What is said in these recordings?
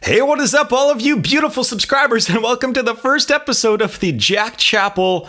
Hey, what is up, all of you beautiful subscribers, and welcome to the first episode of the Chapple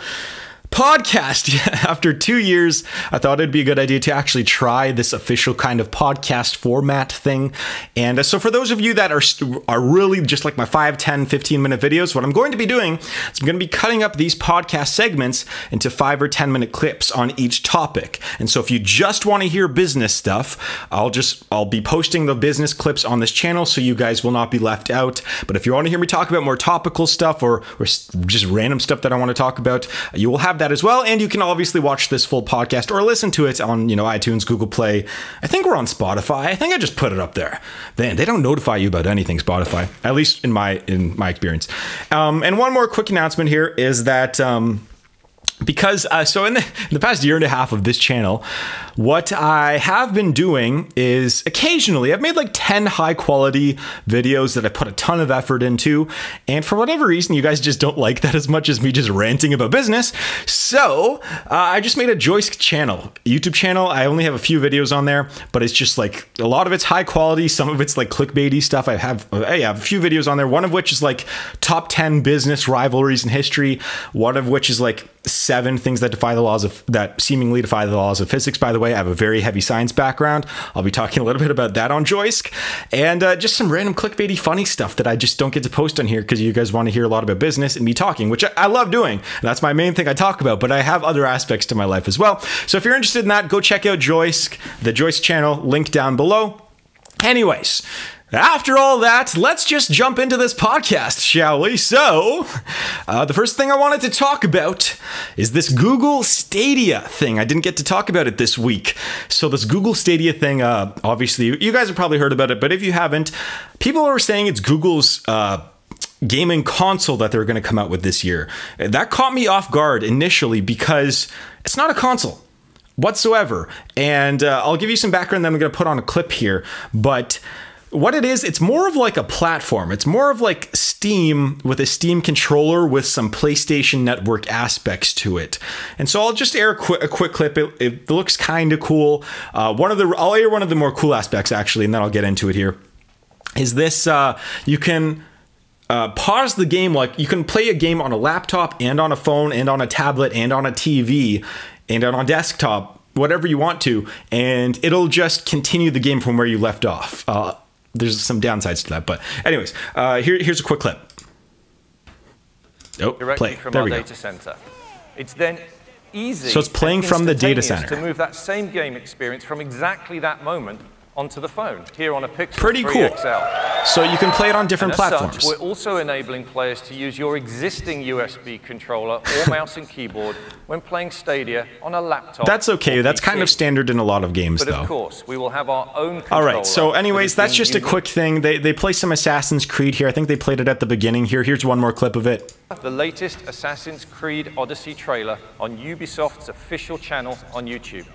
podcast. After 2 years, I thought it'd be a good idea to actually try this official kind of podcast format thing. And so for those of you that are really just like my 5, 10, 15-minute videos, what I'm going to be doing is I'm going to be cutting up these podcast segments into 5 or 10-minute clips on each topic. And so if you just want to hear business stuff, I'll be posting the business clips on this channel so you guys will not be left out. But if you want to hear me talk about more topical stuff or just random stuff that I want to talk about, you will have that as well. And you can obviously watch this full podcast or listen to it on, iTunes, Google Play. I think we're on Spotify. I think I just put it up there. Then they don't notify you about anything, Spotify, at least in my experience. And one more quick announcement here is that because so in the past year and a half of this channel, what I have been doing is occasionally I've made like 10 high quality videos that I put a ton of effort into, and for whatever reason you guys just don't like that as much as me just ranting about business. So I just made a Joisk Channel YouTube channel. I only have a few videos on there, but it's just like a lot of it's high quality, some of it's like clickbaity stuff. I have a few videos on there, one of which is like top 10 business rivalries in history, one of which is like 7 things that seemingly defy the laws of physics. By the way, I have a very heavy science background. I'll be talking a little bit about that on Joisk, and just some random clickbaity funny stuff that I just don't get to post on here because you guys want to hear a lot about business and me talking, which I love doing. And that's my main thing I talk about, but I have other aspects to my life as well. So if you're interested in that, go check out Joisk, the Joisk channel, link down below. Anyways, after all that, let's just jump into this podcast, shall we? So, the first thing I wanted to talk about is this Google Stadia thing. I didn't get to talk about it this week. So this Google Stadia thing, obviously, you guys have probably heard about it, but if you haven't, people are saying it's Google's gaming console that they're going to come out with this year. That caught me off guard initially because it's not a console whatsoever. And I'll give you some background, then I'm going to put on a clip here, but what it is, it's more of like a platform. It's more of like Steam with a Steam controller with some PlayStation Network aspects to it. And so I'll just air a quick clip. It looks kind of cool. I'll air one of the more cool aspects actually, and then I'll get into it here. Is this, you can pause the game, like you can play a game on a laptop and on a phone and on a tablet and on a TV and on a desktop, whatever you want to, and it'll just continue the game from where you left off. There's some downsides to that, but anyways, here's a quick clip. Oh, play. From there our we go. data center. It's then easy. So it's playing from the data center to move that same game experience from exactly that moment onto the phone here on a Pixel Pretty 3 cool. XL. So you can play it on different platforms. Such, we're also enabling players to use your existing USB controller or mouse and keyboard when playing Stadia on a laptop. That's okay. That's kind of standard in a lot of games, though. But of course, we will have our own controller. All right. So anyways, that's just a quick thing. They play some Assassin's Creed here. I think they played it at the beginning here. Here's one more clip of it. The latest Assassin's Creed Odyssey trailer on Ubisoft's official channel on YouTube.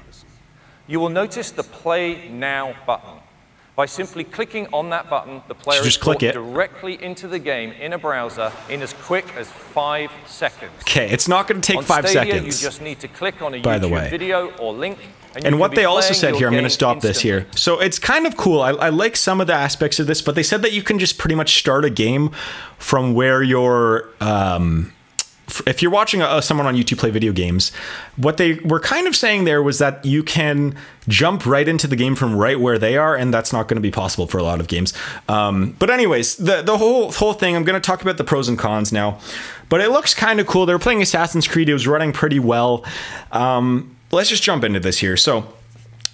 You will notice the Play Now button. By simply clicking on that button, the player is brought directly into the game in a browser in as quick as 5 seconds. Okay, it's not going to take 5 Stadia, seconds. You just need to click on a YouTube video or link. And what they also said here, I'm going to stop this here. So it's kind of cool. I like some of the aspects of this, but they said that you can just pretty much start a game from where you're... if you're watching someone on YouTube play video games, what they were kind of saying there was that you can jump right into the game from right where they are, and that's not going to be possible for a lot of games. But anyways, the whole thing, I'm going to talk about the pros and cons now, but it looks kind of cool. They were playing Assassin's Creed. It was running pretty well. Let's just jump into this here. So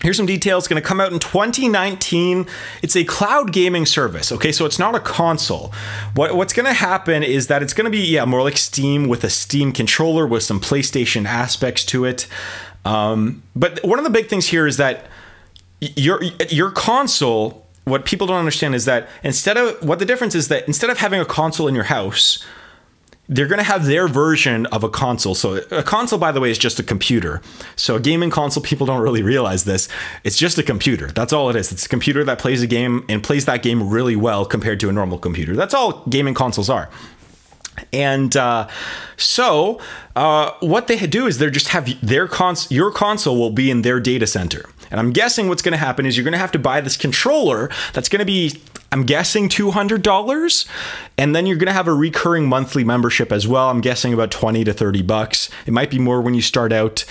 here's some details. It's going to come out in 2019. It's a cloud gaming service. Okay, so it's not a console. What's going to happen is that it's going to be, more like Steam with a Steam controller with some PlayStation aspects to it. But one of the big things here is that your console, what people don't understand is that instead of having a console in your house, they're going to have their version of a console. So a console, by the way, is just a computer. So a gaming console, people don't really realize this. It's just a computer. That's all it is. It's a computer that plays a game and plays that game really well compared to a normal computer. That's all gaming consoles are. And what they do is they just have your console will be in their data center. And I'm guessing what's going to happen is you're going to have to buy this controller that's going to be I'm guessing $200, and then you're going to have a recurring monthly membership as well. I'm guessing about 20 to 30 bucks. It might be more when you start out.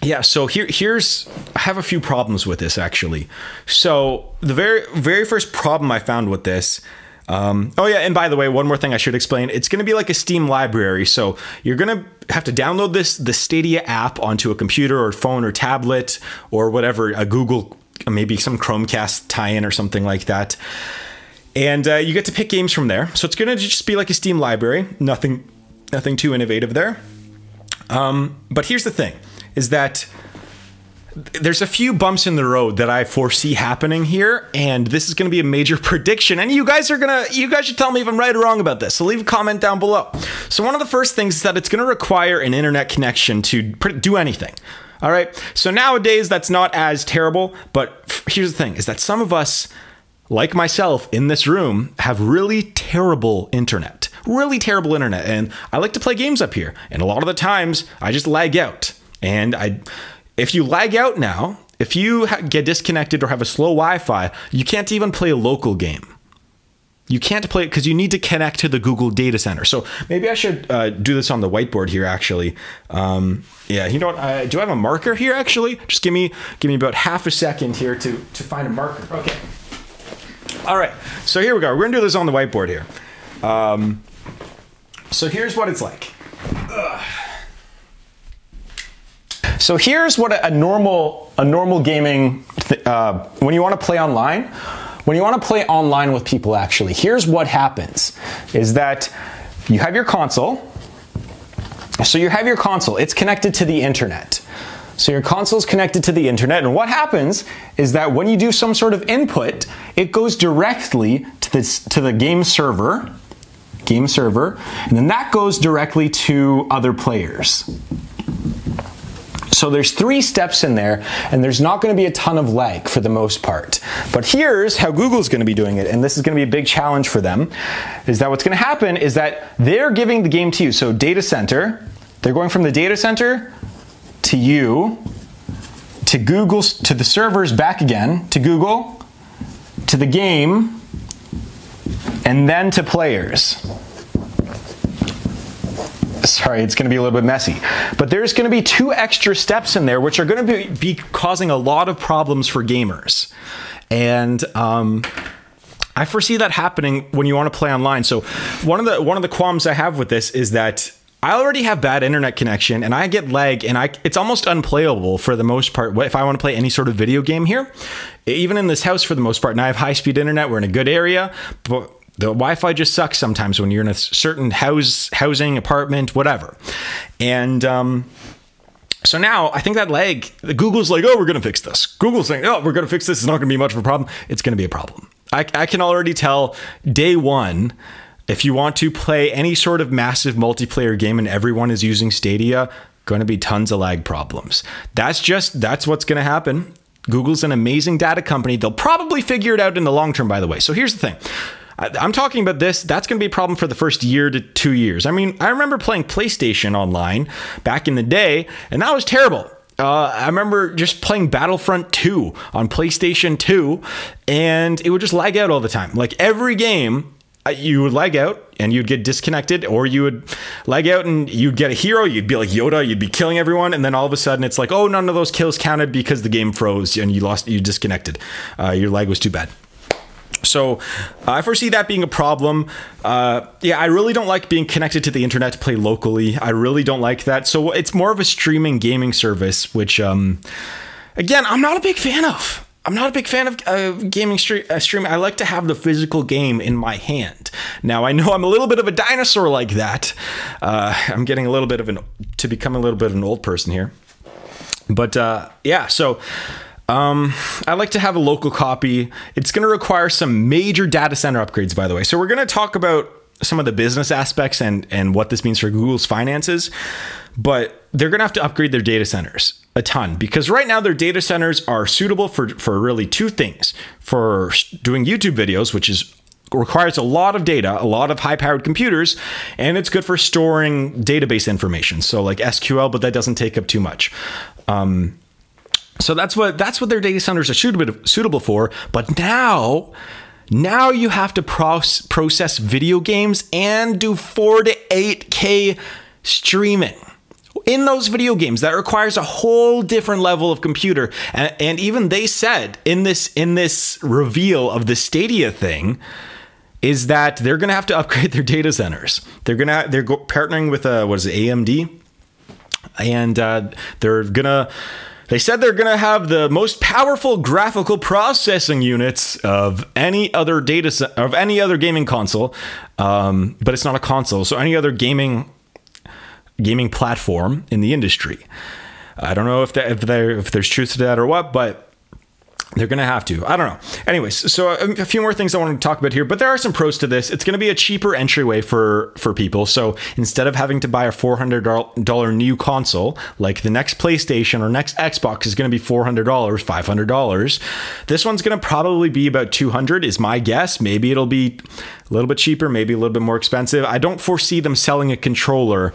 Yeah, so here's I have a few problems with this actually. So the very first problem I found with this, oh yeah, and by the way, one more thing I should explain. It's going to be like a Steam library. So you're going to have to download the Stadia app onto a computer or phone or tablet or whatever, a Google, maybe some Chromecast tie-in or something like that. And you get to pick games from there. So it's going to just be like a Steam library. Nothing too innovative there. But here's the thing, is that there's a few bumps in the road that I foresee happening here, and this is going to be a major prediction. And you guys should tell me if I'm right or wrong about this. So leave a comment down below. So one of the first things is that it's going to require an internet connection to do anything. All right. So nowadays that's not as terrible, but here's the thing, is that some of us, like myself in this room, have really terrible internet. And I like to play games up here. And a lot of the times I just lag out. And if you lag out now, if you get disconnected or have a slow Wi-Fi, you can't even play a local game. You can't play it because you need to connect to the Google data center. So maybe I should do this on the whiteboard here, actually. Yeah, you know what? Do I have a marker here, actually? Just give me about half a second here to find a marker. Okay. All right. So here we go. We're going to do this on the whiteboard here. So here's what it's like. So here's what a normal gaming, when you want to play online, with people, actually, here's what happens, is that you have your console. So you have your console, it's connected to the internet. So your console is connected to the internet, and what happens is that when you do some sort of input, it goes directly to the game server, and then that goes directly to other players. So there's 3 steps in there, and there's not going to be a ton of lag for the most part. But here's how Google's going to be doing it, and this is going to be a big challenge for them, is that what's going to happen is that they're giving the game to you. So data center, they're going from the data center to you, to Google, to the servers, back again, to Google, to the game, and then to players. Sorry, it's going to be a little bit messy. But there's going to be 2 extra steps in there which are going to be causing a lot of problems for gamers. And I foresee that happening when you want to play online. So one of the qualms I have with this is that I already have bad internet connection and I get lag, and it's almost unplayable for the most part if I want to play any sort of video game here. Even in this house for the most part, and I have high-speed internet, we're in a good area, but the Wi-Fi just sucks sometimes when you're in a certain housing, apartment, whatever. And so now I think that lag, Google's like, oh, we're going to fix this. Google's saying, oh, we're going to fix this. It's not going to be much of a problem. It's going to be a problem. I can already tell day one, if you want to play any sort of massive multiplayer game and everyone is using Stadia, going to be tons of lag problems. That's what's going to happen. Google's an amazing data company. They'll probably figure it out in the long term, by the way. So here's the thing. I'm talking about this. That's going to be a problem for the first year to 2 years. I mean, I remember playing PlayStation online back in the day, and that was terrible. I remember just playing Battlefront 2 on PlayStation 2, and it would just lag out all the time. Like every game, you would lag out and you'd get disconnected, or you would lag out and you'd get a hero. You'd be like Yoda, you'd be killing everyone. And then all of a sudden it's like, oh, none of those kills counted because the game froze and you disconnected. Your lag was too bad. So I foresee that being a problem. Yeah, I really don't like being connected to the internet to play locally. I really don't like that. So it's more of a streaming gaming service, which, again, I'm not a big fan of. I'm not a big fan of gaming streaming. I like to have the physical game in my hand. Now, I know I'm a little bit of a dinosaur like that. I'm getting a little bit to become a little bit of an old person here. But yeah, so I like to have a local copy. It's going to require some major data center upgrades, by the way. So we're going to talk about some of the business aspects and what this means for Google's finances. But they're going to have to upgrade their data centers a ton, because right now their data centers are suitable for really 2 things: for doing YouTube videos, which requires a lot of data, a lot of high-powered computers, and it's good for storing database information, so like SQL, but that doesn't take up too much. So that's what their data centers are suitable for. But now you have to process video games and do 4 to 8K streaming in those video games. That requires a whole different level of computer. And even they said in this reveal of the Stadia thing is that they're going to have to upgrade their data centers. They're partnering with AMD, and they said they're going to have the most powerful graphical processing units of any other gaming console, but it's not a console, so any other gaming platform in the industry. I don't know if there's truth to that or what, but they're going to have to. I don't know. Anyways, so a few more things I want to talk about here, but there are some pros to this. It's going to be a cheaper entryway for people. So instead of having to buy a $400 new console, like the next PlayStation or next Xbox is going to be $400, $500, this one's going to probably be about $200 is my guess. Maybe it'll be a little bit cheaper, maybe a little bit more expensive. I don't foresee them selling a controller,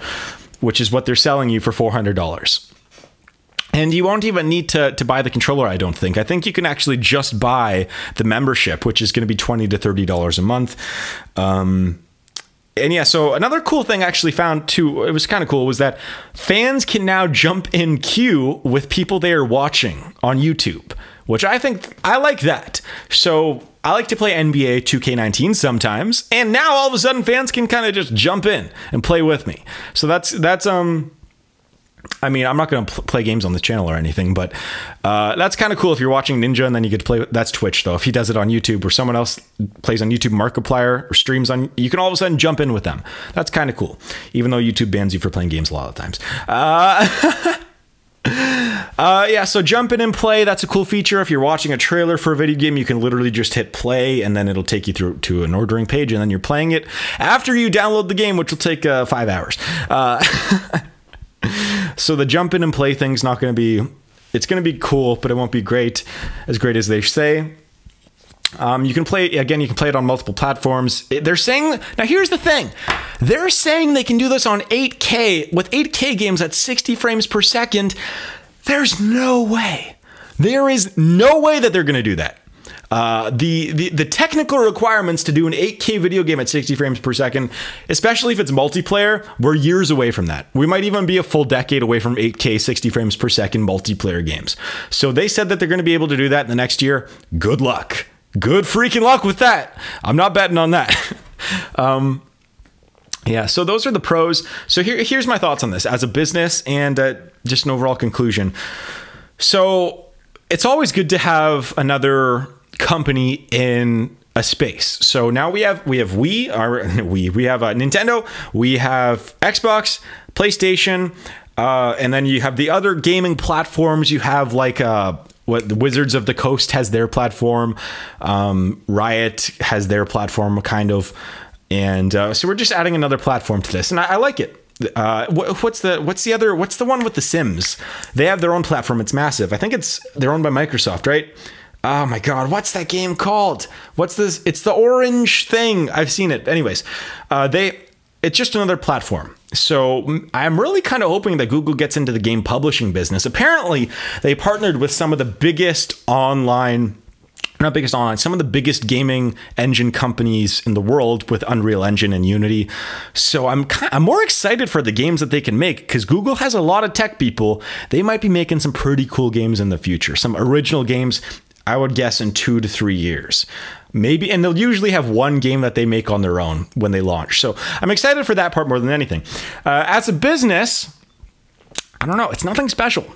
which is what they're selling you for $400. And you won't even need to buy the controller, I don't think. I think you can actually just buy the membership, which is going to be $20 to $30 a month. And yeah, so another cool thing I actually found too, it was kind of cool, was that fans can now jump in queue with people they are watching on YouTube, which I like that. So I like to play NBA 2K19 sometimes, and now all of a sudden fans can kind of just jump in and play with me. So that's I mean, I'm not going to play games on the channel or anything, but that's kind of cool if you're watching Ninja and then you get to play. That's Twitch, though. If he does it on YouTube or someone else plays on YouTube Markiplier or streams on, you can all of a sudden jump in with them. That's kind of cool, even though YouTube bans you for playing games a lot of times. Yeah, so jump in and play. That's a cool feature. If you're watching a trailer for a video game, you can literally just hit play and then it'll take you through to an ordering page, and then you're playing it after you download the game, which will take 5 hours. So the jump in and play thing's not going to be, it's going to be cool, but it won't be as great as they say. You can play it on multiple platforms. They're saying, now here's the thing. They're saying they can do this on 8K, with 8K games at 60 frames per second. There's no way. There is no way that they're going to do that. The technical requirements to do an 8K video game at 60 frames per second, especially if it's multiplayer, we're years away from that. We might even be a full decade away from 8K 60 frames per second multiplayer games. So they said that they're going to be able to do that in the next year. Good luck. Good freaking luck with that. I'm not betting on that. Yeah, so those are the pros. So here's my thoughts on this as a business and just an overall conclusion. So it's always good to have another company in a space. So now we have Nintendo, we have Xbox, PlayStation, and then you have the other gaming platforms. You have like what the Wizards of the Coast has their platform, Riot has their platform, kind of, and so we're just adding another platform to this, and I like it. What's the one with the Sims? They have their own platform. It's massive. I think they're owned by Microsoft, right? Oh my God, what's that game called? What's this? It's the orange thing. I've seen it. Anyways, it's just another platform. So I'm really kind of hoping that Google gets into the game publishing business. Apparently, they partnered with some of the biggest some of the biggest gaming engine companies in the world with Unreal Engine and Unity. So I'm more excited for the games that they can make, because Google has a lot of tech people. They might be making some pretty cool games in the future, some original games. I would guess in 2 to 3 years, maybe. And they'll usually have one game that they make on their own when they launch. So I'm excited for that part more than anything. As a business, I don't know. It's nothing special.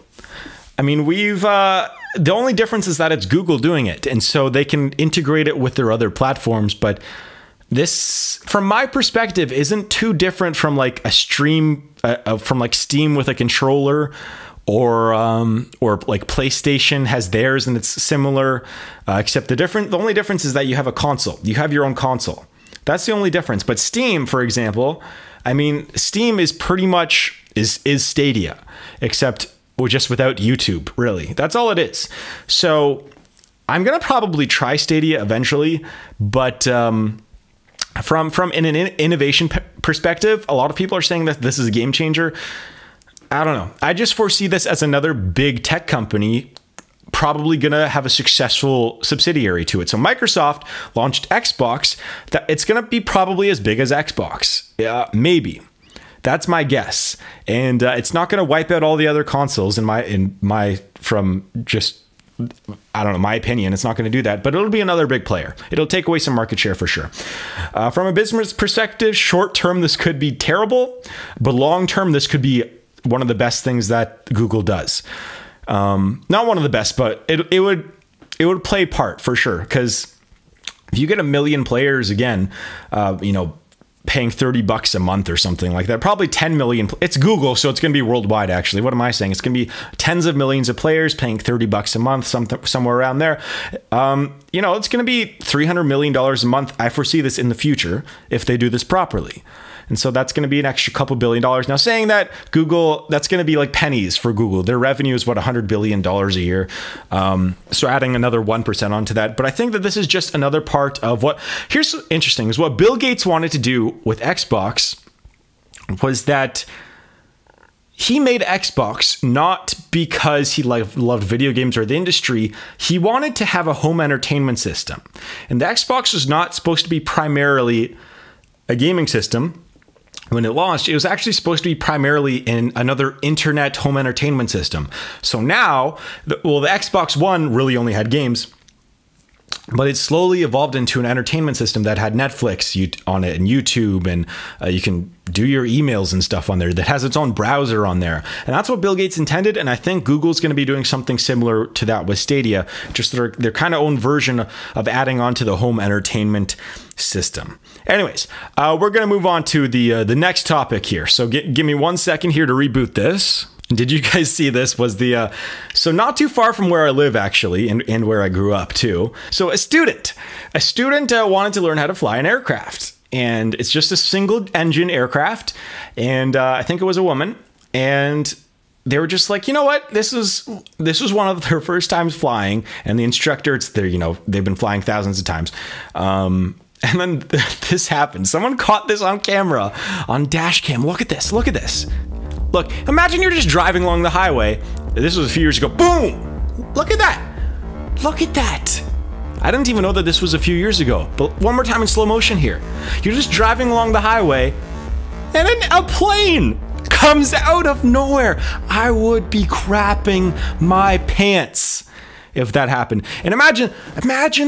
I mean, the only difference is that it's Google doing it, and so they can integrate it with their other platforms. But this, from my perspective, isn't too different from like a stream, from like Steam with a controller, or like PlayStation has theirs and it's similar, except the only difference is that you have a console. You have your own console. That's the only difference. But Steam, for example, I mean, Steam is pretty much is Stadia, except just without YouTube, really. That's all it is. So I'm gonna probably try Stadia eventually, but from an innovation perspective, a lot of people are saying that this is a game changer. I don't know. I just foresee this as another big tech company probably going to have a successful subsidiary to it. So Microsoft launched Xbox. That it's going to be probably as big as Xbox. Yeah, maybe. That's my guess. And it's not going to wipe out all the other consoles from just, I don't know, my opinion. It's not going to do that, but it'll be another big player. It'll take away some market share for sure. From a business perspective, short term, this could be terrible, but long term, this could be one of the best things that Google does. Not one of the best, but it would play part for sure. Because if you get 1 million players again, paying $30 a month or something like that, probably 10 million. It's Google, so it's going to be worldwide. Actually, what am I saying? It's going to be tens of millions of players paying $30 a month, somewhere around there. It's going to be $300 million a month. I foresee this in the future if they do this properly. And so that's going to be an extra couple $1 billion. Now, saying that, Google, that's going to be like pennies for Google. Their revenue is, $100 billion a year. So adding another 1% onto that. But I think that this is just another part of here's interesting, is what Bill Gates wanted to do with Xbox was that he made Xbox not because he loved video games or the industry. He wanted to have a home entertainment system. And the Xbox was not supposed to be primarily a gaming system. When it launched, it was actually supposed to be primarily in another internet home entertainment system. So now, the Xbox One really only had games, but it slowly evolved into an entertainment system that had Netflix on it and YouTube, and you can do your emails and stuff on there, that has its own browser on there. And that's what Bill Gates intended. And I think Google's going to be doing something similar to that with Stadia, just their kind of own version of adding on to the home entertainment system. Anyways, we're going to move on to the next topic here. So give me 1 second here to reboot this. Did you guys see this? So not too far from where I live, actually, and where I grew up too. So a student wanted to learn how to fly an aircraft, and it's just a single engine aircraft. And I think it was a woman, and they were just like, you know what? This was one of their first times flying, and the instructor, they've been flying thousands of times. And then this happened. Someone caught this on camera, on dash cam. Look at this. Look at this. Look, imagine you're just driving along the highway. This was a few years ago. Boom! Look at that. Look at that. I didn't even know that this was a few years ago. But one more time in slow motion here. You're just driving along the highway, and then a plane comes out of nowhere. I would be crapping my pants if that happened. And imagine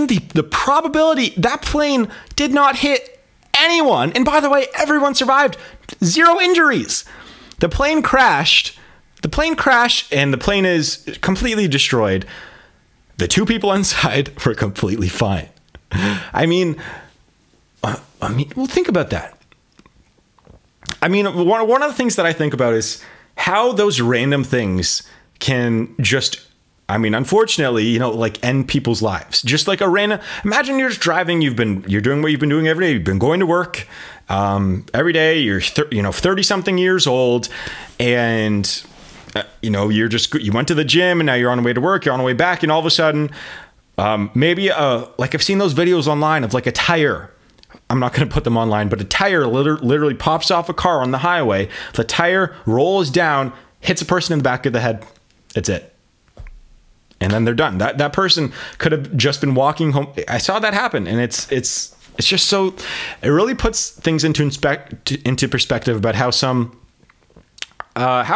the probability that plane did not hit anyone. And by the way, everyone survived. 0 injuries. The plane crashed, and the plane is completely destroyed. The 2 people inside were completely fine. I mean, well, think about that. I mean, one of the things that I think about is how those random things can just, unfortunately, end people's lives. Just like a random, imagine you're just driving, you're doing what you've been doing every day. You've been going to work every day. You're 30 something years old, and you went to the gym, and now you're on the way to work, you're on the way back, and all of a sudden, maybe like I've seen those videos online of like a tire. I'm not going to put them online, but a tire literally pops off a car on the highway. The tire rolls down, hits a person in the back of the head. That's it. And then they're done. That person could have just been walking home. I saw that happen, and it's just so, it really puts things into perspective about how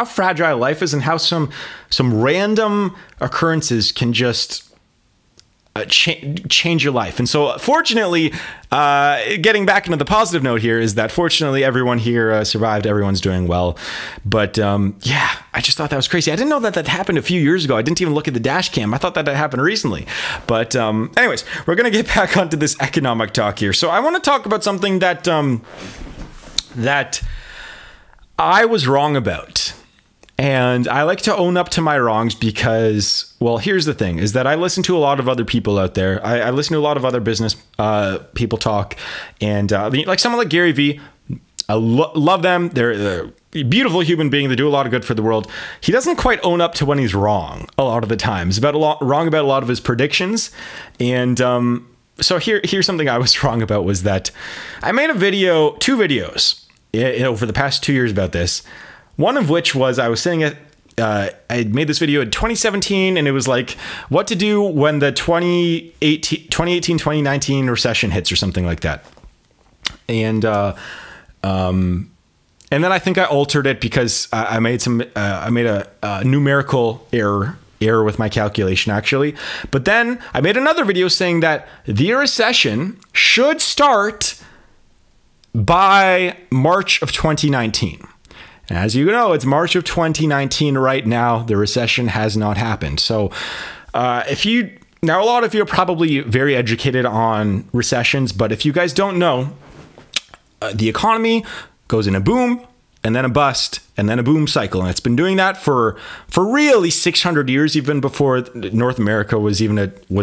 fragile life is, and how some random occurrences can just change your life. And so fortunately, getting back into the positive note here, is that fortunately everyone here survived. Everyone's doing well. But yeah, I just thought that was crazy. I didn't know that happened a few years ago. I didn't even look at the dash cam. I thought that happened recently. But anyways, we're going to get back onto this economic talk here. So I want to talk about something that I was wrong about. And I like to own up to my wrongs because, well, here's the thing, is that I listen to a lot of other people out there. I listen to a lot of other business people talk. And like someone like Gary Vee, I love them. They're a beautiful human being. They do a lot of good for the world. He doesn't quite own up to when he's wrong a lot of the time. He's wrong about a lot of his predictions. And so here's something I was wrong about, was that I made two videos over the past 2 years about this. One of which was I was saying I made this video in 2017, and it was like what to do when the 2018-2019 recession hits or something like that. And then I think I altered it because I made a numerical error with my calculation, actually. But then I made another video saying that the recession should start by March of 2019. And as you know, it's March of 2019 right now. The recession has not happened. So now a lot of you are probably very educated on recessions, but if you guys don't know, the economy goes in a boom and then a bust and then a boom cycle. And it's been doing that for really 600 years, even before North America was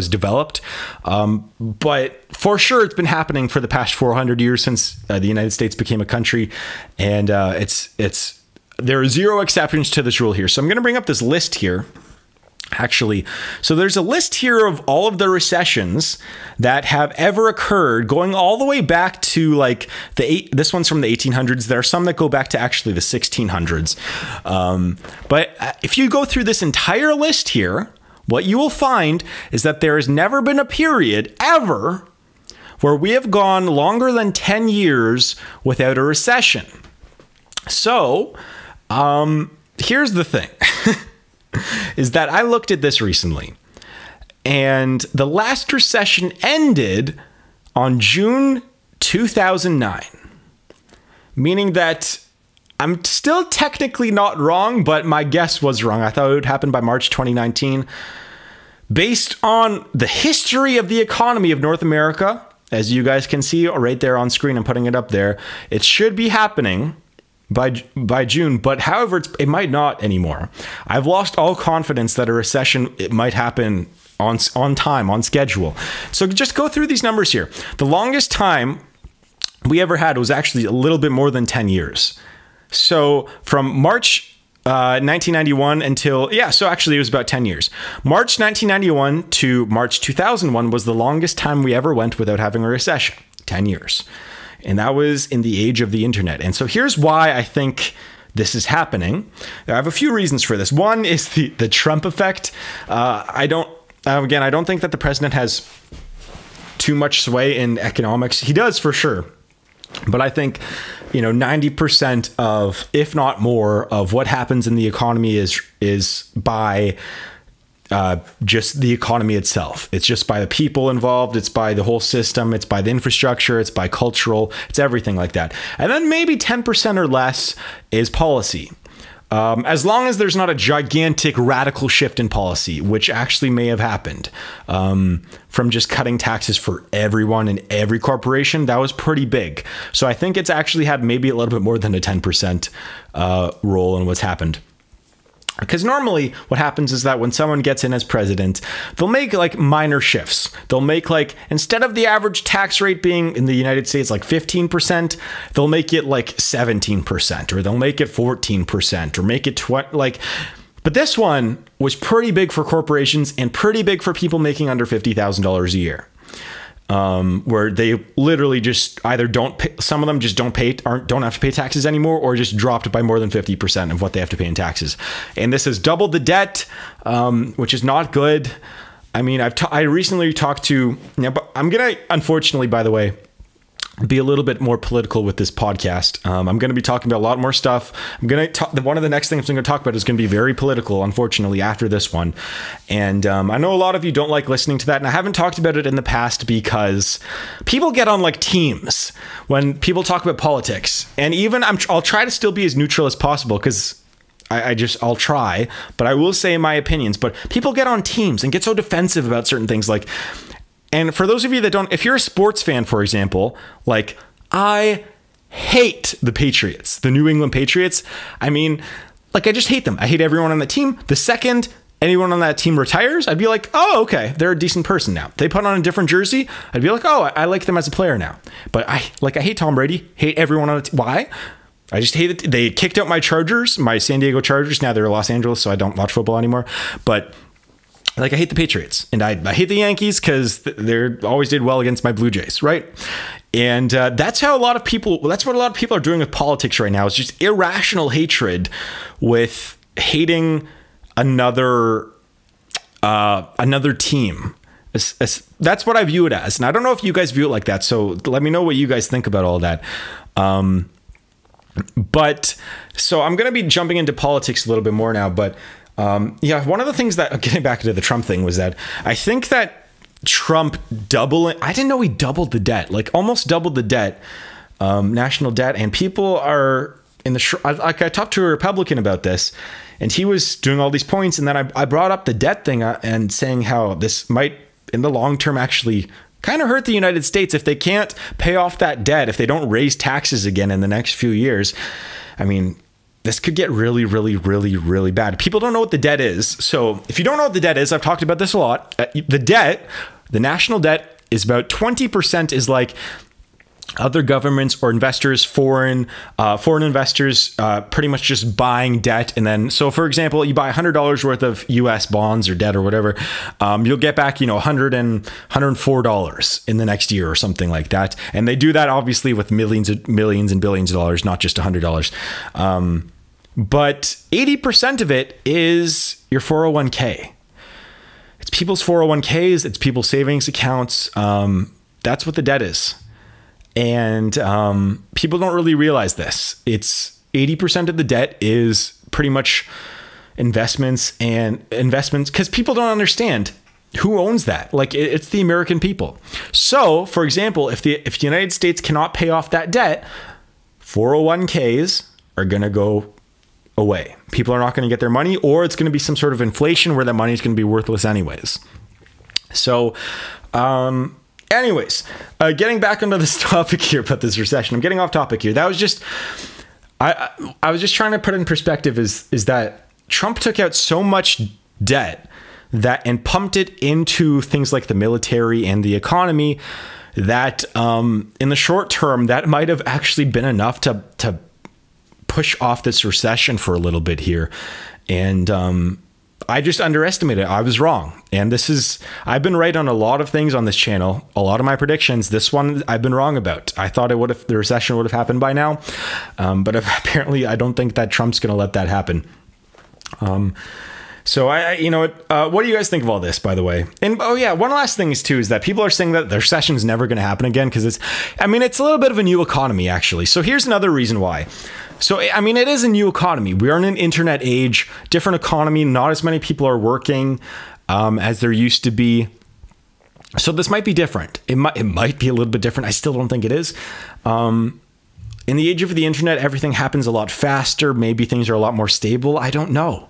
developed. But for sure, it's been happening for the past 400 years since the United States became a country. And there are zero exceptions to this rule here. So I'm going to bring up this list here. Actually, so there's a list here of all of the recessions that have ever occurred, going all the way back to like this one's from the 1800s. There are some that go back to actually the 1600s. But if you go through this entire list here, what you will find is that there has never been a period ever where we have gone longer than 10 years without a recession. So here's the thing. Is that I looked at this recently, and the last recession ended on June 2009, meaning that I'm still technically not wrong, but my guess was wrong. I thought it would happen by March 2019. Based on the history of the economy of North America, as you guys can see right there on screen, I'm putting it up there, it should be happening by June, but however, it might not anymore. I've lost all confidence that a recession, it might happen on time, on schedule. So just go through these numbers here. The longest time we ever had was actually a little bit more than 10 years. So from March 1991 until, so actually it was about 10 years. March 1991 to March 2001 was the longest time we ever went without having a recession, 10 years. And that was in the age of the internet. And so here's why I think this is happening. I have a few reasons for this. One is the Trump effect. I don't think that the president has too much sway in economics. He does for sure. But I think, 90% of, if not more, of what happens in the economy is by just the economy itself. It's just by the people involved. It's by the whole system. It's by the infrastructure. It's by cultural. It's everything like that. And then maybe 10% or less is policy. As long as there's not a gigantic radical shift in policy, which actually may have happened from just cutting taxes for everyone and every corporation, that was pretty big. So I think it's actually had maybe a little bit more than a 10% role in what's happened. Because normally what happens is that when someone gets in as president, they'll make like minor shifts. They'll make like, instead of the average tax rate being in the United States like 15%, they'll make it like 17%, or they'll make it 14%, or make it but this one was pretty big for corporations and pretty big for people making under $50,000 a year. Where they literally just either don't pay, some of them just don't have to pay taxes anymore, or just dropped by more than 50% of what they have to pay in taxes. And this has doubled the debt, which is not good. I mean, I recently talked to, but I'm going to, unfortunately, by the way, be a little bit more political with this podcast. I'm going to be talking about a lot more stuff. One of the next things I'm going to talk about is going to be very political, unfortunately, after this one. And I know a lot of you don't like listening to that, and I haven't talked about it in the past because people get on like teams when people talk about politics. And even I'll try to still be as neutral as possible, because I'll try, but I will say my opinions. But people get on teams and get so defensive about certain things, like. And for those of you that don't, if you're a sports fan, for example, like I hate the Patriots, the New England Patriots. I mean, like I just hate them. I hate everyone on the team. The second anyone on that team retires, I'd be like, oh, okay, they're a decent person now. They put on a different jersey, I'd be like, oh, I like them as a player now. But I hate Tom Brady, hate everyone on the team. Why? I just hate it. They kicked out my Chargers, my San Diego Chargers. Now they're Los Angeles, so I don't watch football anymore. But like, I hate the Patriots, and I hate the Yankees because they always did well against my Blue Jays, right? And that's what a lot of people are doing with politics right now. It's just irrational hatred with hating another team. That's what I view it as. And I don't know if you guys view it like that. So let me know what you guys think about all that. But so I'm going to be jumping into politics a little bit more now. But yeah, one of the things that, getting back to the Trump thing, was that I think that Trump I didn't know he doubled the debt, like almost doubled the debt, national debt. And people are I talked to a Republican about this, and he was doing all these points. And then I brought up the debt thing and saying how this might, in the long term, actually kind of hurt the United States if they can't pay off that debt, if they don't raise taxes again in the next few years. I mean, this could get really, really, really, really bad. People don't know what the debt is. So if you don't know what the debt is, I've talked about this a lot. The national debt is about 20% is like other governments or investors, foreign investors, pretty much just buying debt. And then, so for example, you buy $100 worth of US bonds or debt or whatever, you'll get back, $104 in the next year or something like that. And they do that obviously with millions and billions of dollars, not just $100. But 80% of it is your 401k. It's people's 401ks. It's people's savings accounts. That's what the debt is. And people don't really realize this. It's 80% of the debt is pretty much investments because people don't understand who owns that. Like it's the American people. So, for example, if the United States cannot pay off that debt, 401ks are going to go away. People are not going to get their money, or it's going to be some sort of inflation where that money is going to be worthless anyways. So, anyways, getting back onto this topic here about this recession, I'm getting off topic here. That was just, I was just trying to put in perspective is that Trump took out so much debt and pumped it into things like the military and the economy that in the short term, that might have actually been enough to push off this recession for a little bit here. And I just underestimated it. I was wrong. And I've been right on a lot of things on this channel, a lot of my predictions. This one I've been wrong about. I thought the recession would have happened by now. But apparently I don't think that Trump's going to let that happen. So what do you guys think of all this, by the way? And oh yeah, one last thing is that people are saying that the recession is never going to happen again because it's a little bit of a new economy actually. So here's another reason why. So, it is a new economy. We are in an internet age, different economy. Not as many people are working as there used to be. So this might be different. It might be a little bit different. I still don't think it is. In the age of the internet, everything happens a lot faster. Maybe things are a lot more stable. I don't know.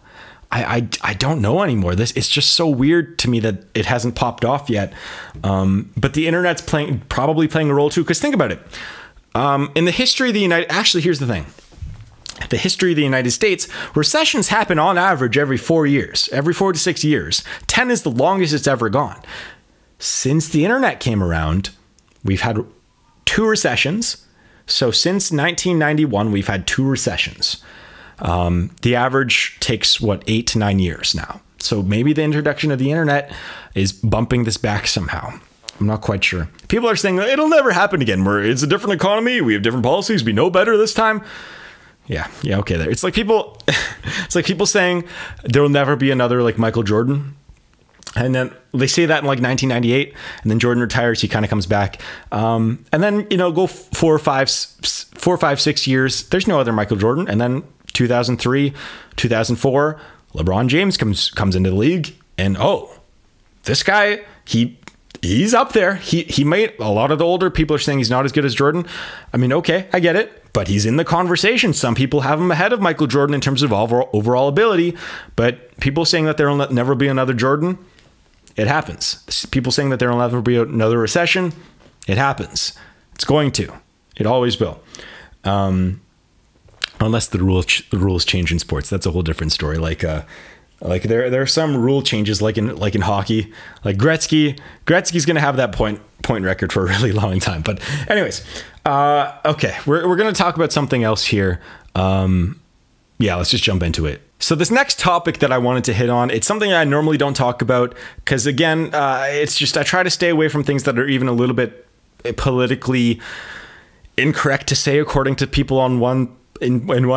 I don't know anymore. It's just so weird to me that it hasn't popped off yet. But the internet's probably playing a role too. Because think about it. In the history of the here's the thing. The history of the United States, recessions happen on average every 4 years, every 4 to 6 years. 10 is the longest it's ever gone. Since the internet came around, we've had 2 recessions. So since 1991, we've had 2 recessions. The average takes 8 to 9 years now. So maybe the introduction of the internet is bumping this back somehow. I'm not quite sure. People are saying it'll never happen again. It's a different economy. We have different policies. We know better this time. Yeah, okay. There. It's like people saying there will never be another like Michael Jordan, and then they say that in like 1998, and then Jordan retires. He kind of comes back, and then go 4 or 5, 6 years. There's no other Michael Jordan, and then 2003, 2004, LeBron James comes into the league, and this guy he's up there. He made a lot of the older people are saying he's not as good as Jordan. Okay, I get it. But he's in the conversation. Some people have him ahead of Michael Jordan in terms of overall ability. But people saying that there will never be another Jordan, it happens. People saying that there will never be another recession, it happens. It's going to. It always will. Unless the rules change in sports. That's a whole different story. Like there are some rule changes like in hockey. Like Gretzky's going to have that point record for a really long time. But anyways, okay, we're going to talk about something else here. Let's just jump into it. So this next topic that I wanted to hit on, it's something I normally don't talk about because again, it's just I try to stay away from things that are even a little bit politically incorrect to say according to people on one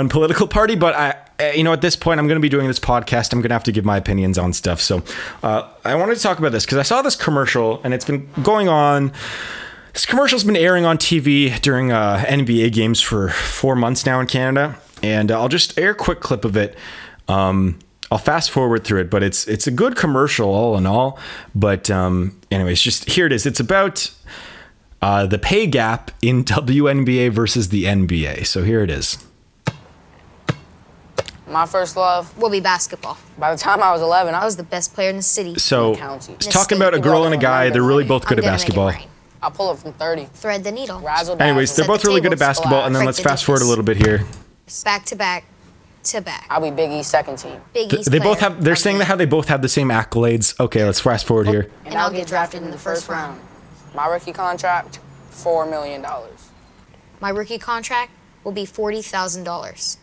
political party. But you know, at this point, I'm going to be doing this podcast. I'm going to have to give my opinions on stuff. So I wanted to talk about this because I saw this commercial and it's been going on. This commercial's been airing on TV during NBA games for 4 months now in Canada. And I'll just air a quick clip of it. I'll fast forward through it, but it's a good commercial all in all. But anyways, just here it is. It's about the pay gap in WNBA versus the NBA. So here it is. My first love will be basketball. By the time I was 11, I I was the best player in the city. So it's talking about a girl and a guy. They're really both good at basketball. I'll pull it from 30. Thread the needle. Anyways, they're both really good at basketball. And then let's fast forward a little bit here. Back to back to back. I'll be Big E's second team. Big E's They both have. They're saying that how they both have the same accolades. Okay, let's fast forward here. And I'll get drafted in the first round. My rookie contract, $4 million. My rookie contract will be $40,000.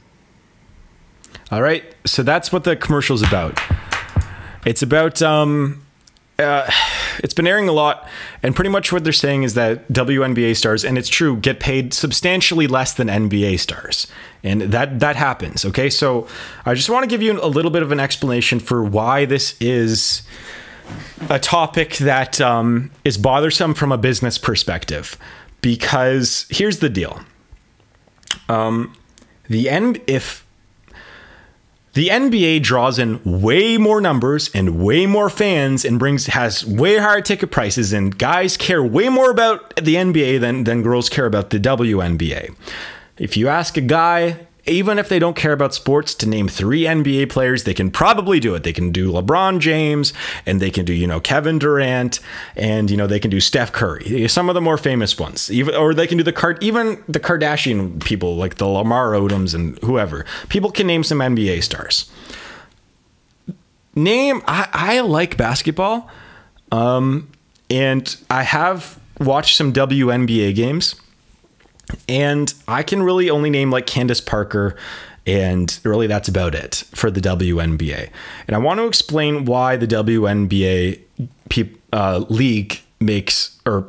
All right, so that's what the commercial's about. It's about it's been airing a lot, and pretty much what they're saying is that WNBA stars, and it's true, get paid substantially less than NBA stars, and that happens. Okay, so I just want to give you a little bit of an explanation for why this is a topic that is bothersome from a business perspective. Because here's the deal: if the NBA draws in way more numbers and way more fans and has way higher ticket prices, and guys care way more about the NBA than girls care about the WNBA. If you ask a guy, even if they don't care about sports, to name 3 NBA players, they can probably do it. They can do LeBron James, and they can do, you know, Kevin Durant, and, you know, they can do Steph Curry, some of the more famous ones, or they can do even the Kardashian people, like the Lamar Odoms and whoever. People can name some NBA stars. I like basketball, and I have watched some WNBA games. And I can really only name like Candace Parker, and really that's about it for the WNBA. And I want to explain why the WNBA league makes, or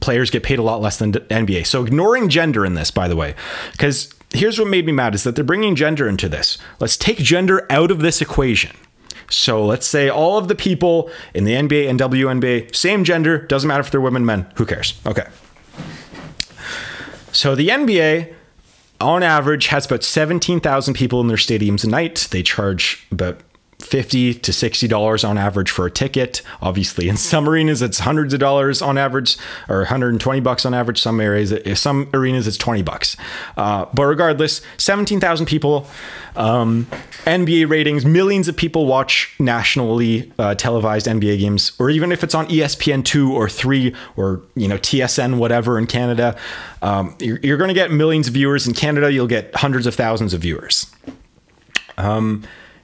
players get paid a lot less than the NBA. So ignoring gender in this, by the way, because here's what made me mad is that they're bringing gender into this. Let's take gender out of this equation. So let's say all of the people in the NBA and WNBA, same gender, doesn't matter if they're women, men, who cares? Okay. So the NBA, on average, has about 17,000 people in their stadiums a night. They charge about $50 to $60 on average for a ticket. Obviously, in some arenas, it's hundreds of dollars on average, or $120 on average. Some arenas, it's $20. But regardless, 17,000 people, NBA ratings, millions of people watch nationally televised NBA games, or even if it's on ESPN2 or 3 or, you know, TSN, whatever in Canada, you're going to get millions of viewers. In Canada, you'll get hundreds of thousands of viewers.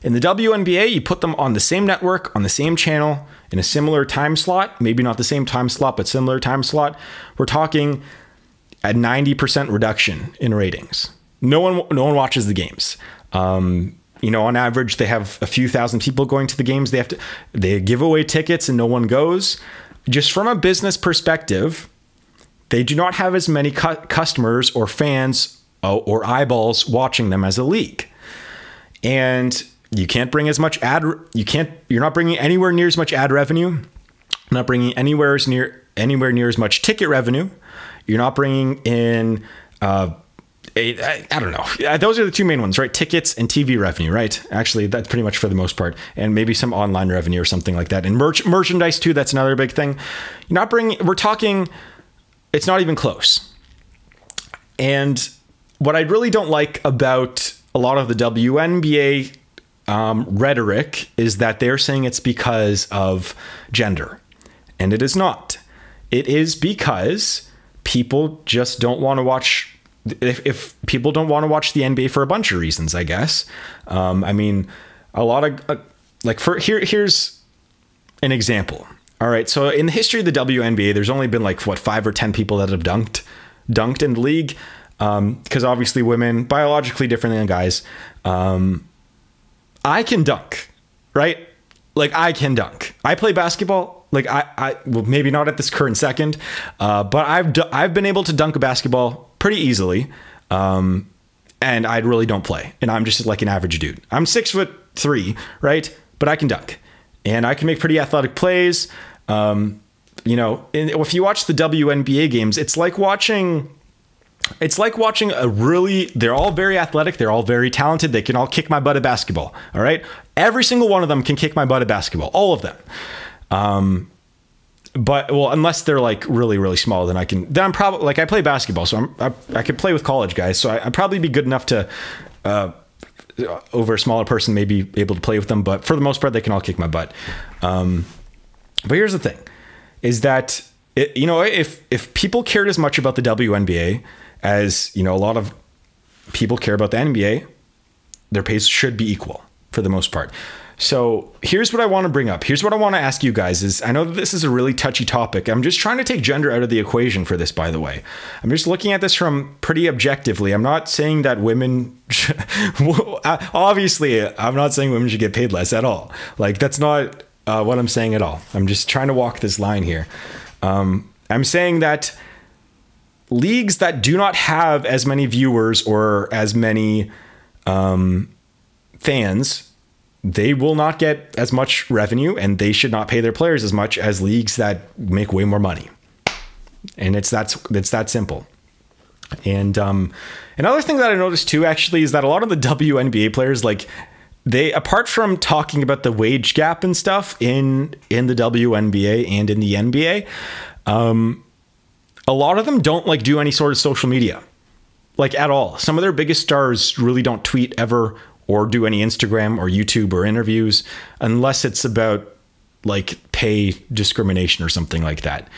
In the WNBA, you put them on the same network, on the same channel, in a similar time slot, maybe not the same time slot, but similar time slot. We're talking a 90% reduction in ratings. No one watches the games. You know, on average, they have a few thousand people going to the games. They give away tickets and no one goes. Just from a business perspective, they do not have as many customers or fans or eyeballs watching them as a league. And you can't bring as much you're not bringing anywhere near as much ad revenue, not bringing anywhere near as much ticket revenue. You're not bringing in, I don't know. Those are the two main ones, right? Tickets and TV revenue, right? Actually, that's pretty much for the most part. And maybe some online revenue or something like that. And merchandise too, that's another big thing. It's not even close. And what I really don't like about a lot of the WNBA rhetoric is that they're saying it's because of gender. And it is not. It is because people just don't want to watch. If people don't want to watch the NBA for a bunch of reasons, I guess. I mean, a lot of here's an example. All right. So in the history of the WNBA, there's only been like 5 or 10 people that have dunked in the league. Because obviously women biologically different than guys. I can dunk, right? Like I can dunk. I play basketball. Like well, maybe not at this current second, but I've been able to dunk a basketball pretty easily. and I really don't play, and I'm just like an average dude. I'm 6'3", right? But I can dunk, and I can make pretty athletic plays. You know, if you watch the WNBA games, it's like watching they're all very athletic. They're all very talented. They can all kick my butt at basketball. All right. Every single one of them can kick my butt at basketball. All of them. But well, unless they're like really, really small, then I'm probably like, I play basketball, so I could play with college guys. So I'd probably be good enough to, over a smaller person, maybe able to play with them. But for the most part, they can all kick my butt. But here's the thing is that, if people cared as much about the WNBA as, a lot of people care about the NBA, their pays should be equal for the most part. So here's what I want to bring up. Here's what I want to ask you guys is, I know that this is a really touchy topic. I'm just trying to take gender out of the equation for this, by the way. I'm just looking at this from pretty objectively. I'm not saying that women, obviously, I'm not saying women should get paid less at all. Like, that's not what I'm saying at all. I'm just trying to walk this line here. I'm saying that leagues that do not have as many viewers or as many fans, they will not get as much revenue, and they should not pay their players as much as leagues that make way more money. And it's that simple. And another thing that I noticed too, actually, is that a lot of the WNBA players, like, they, apart from talking about the wage gap and stuff in the WNBA and in the NBA, a lot of them don't like do any sort of social media, like, at all. Some of their biggest stars really don't tweet ever or do any Instagram or YouTube or interviews unless it's about like pay discrimination or something like that.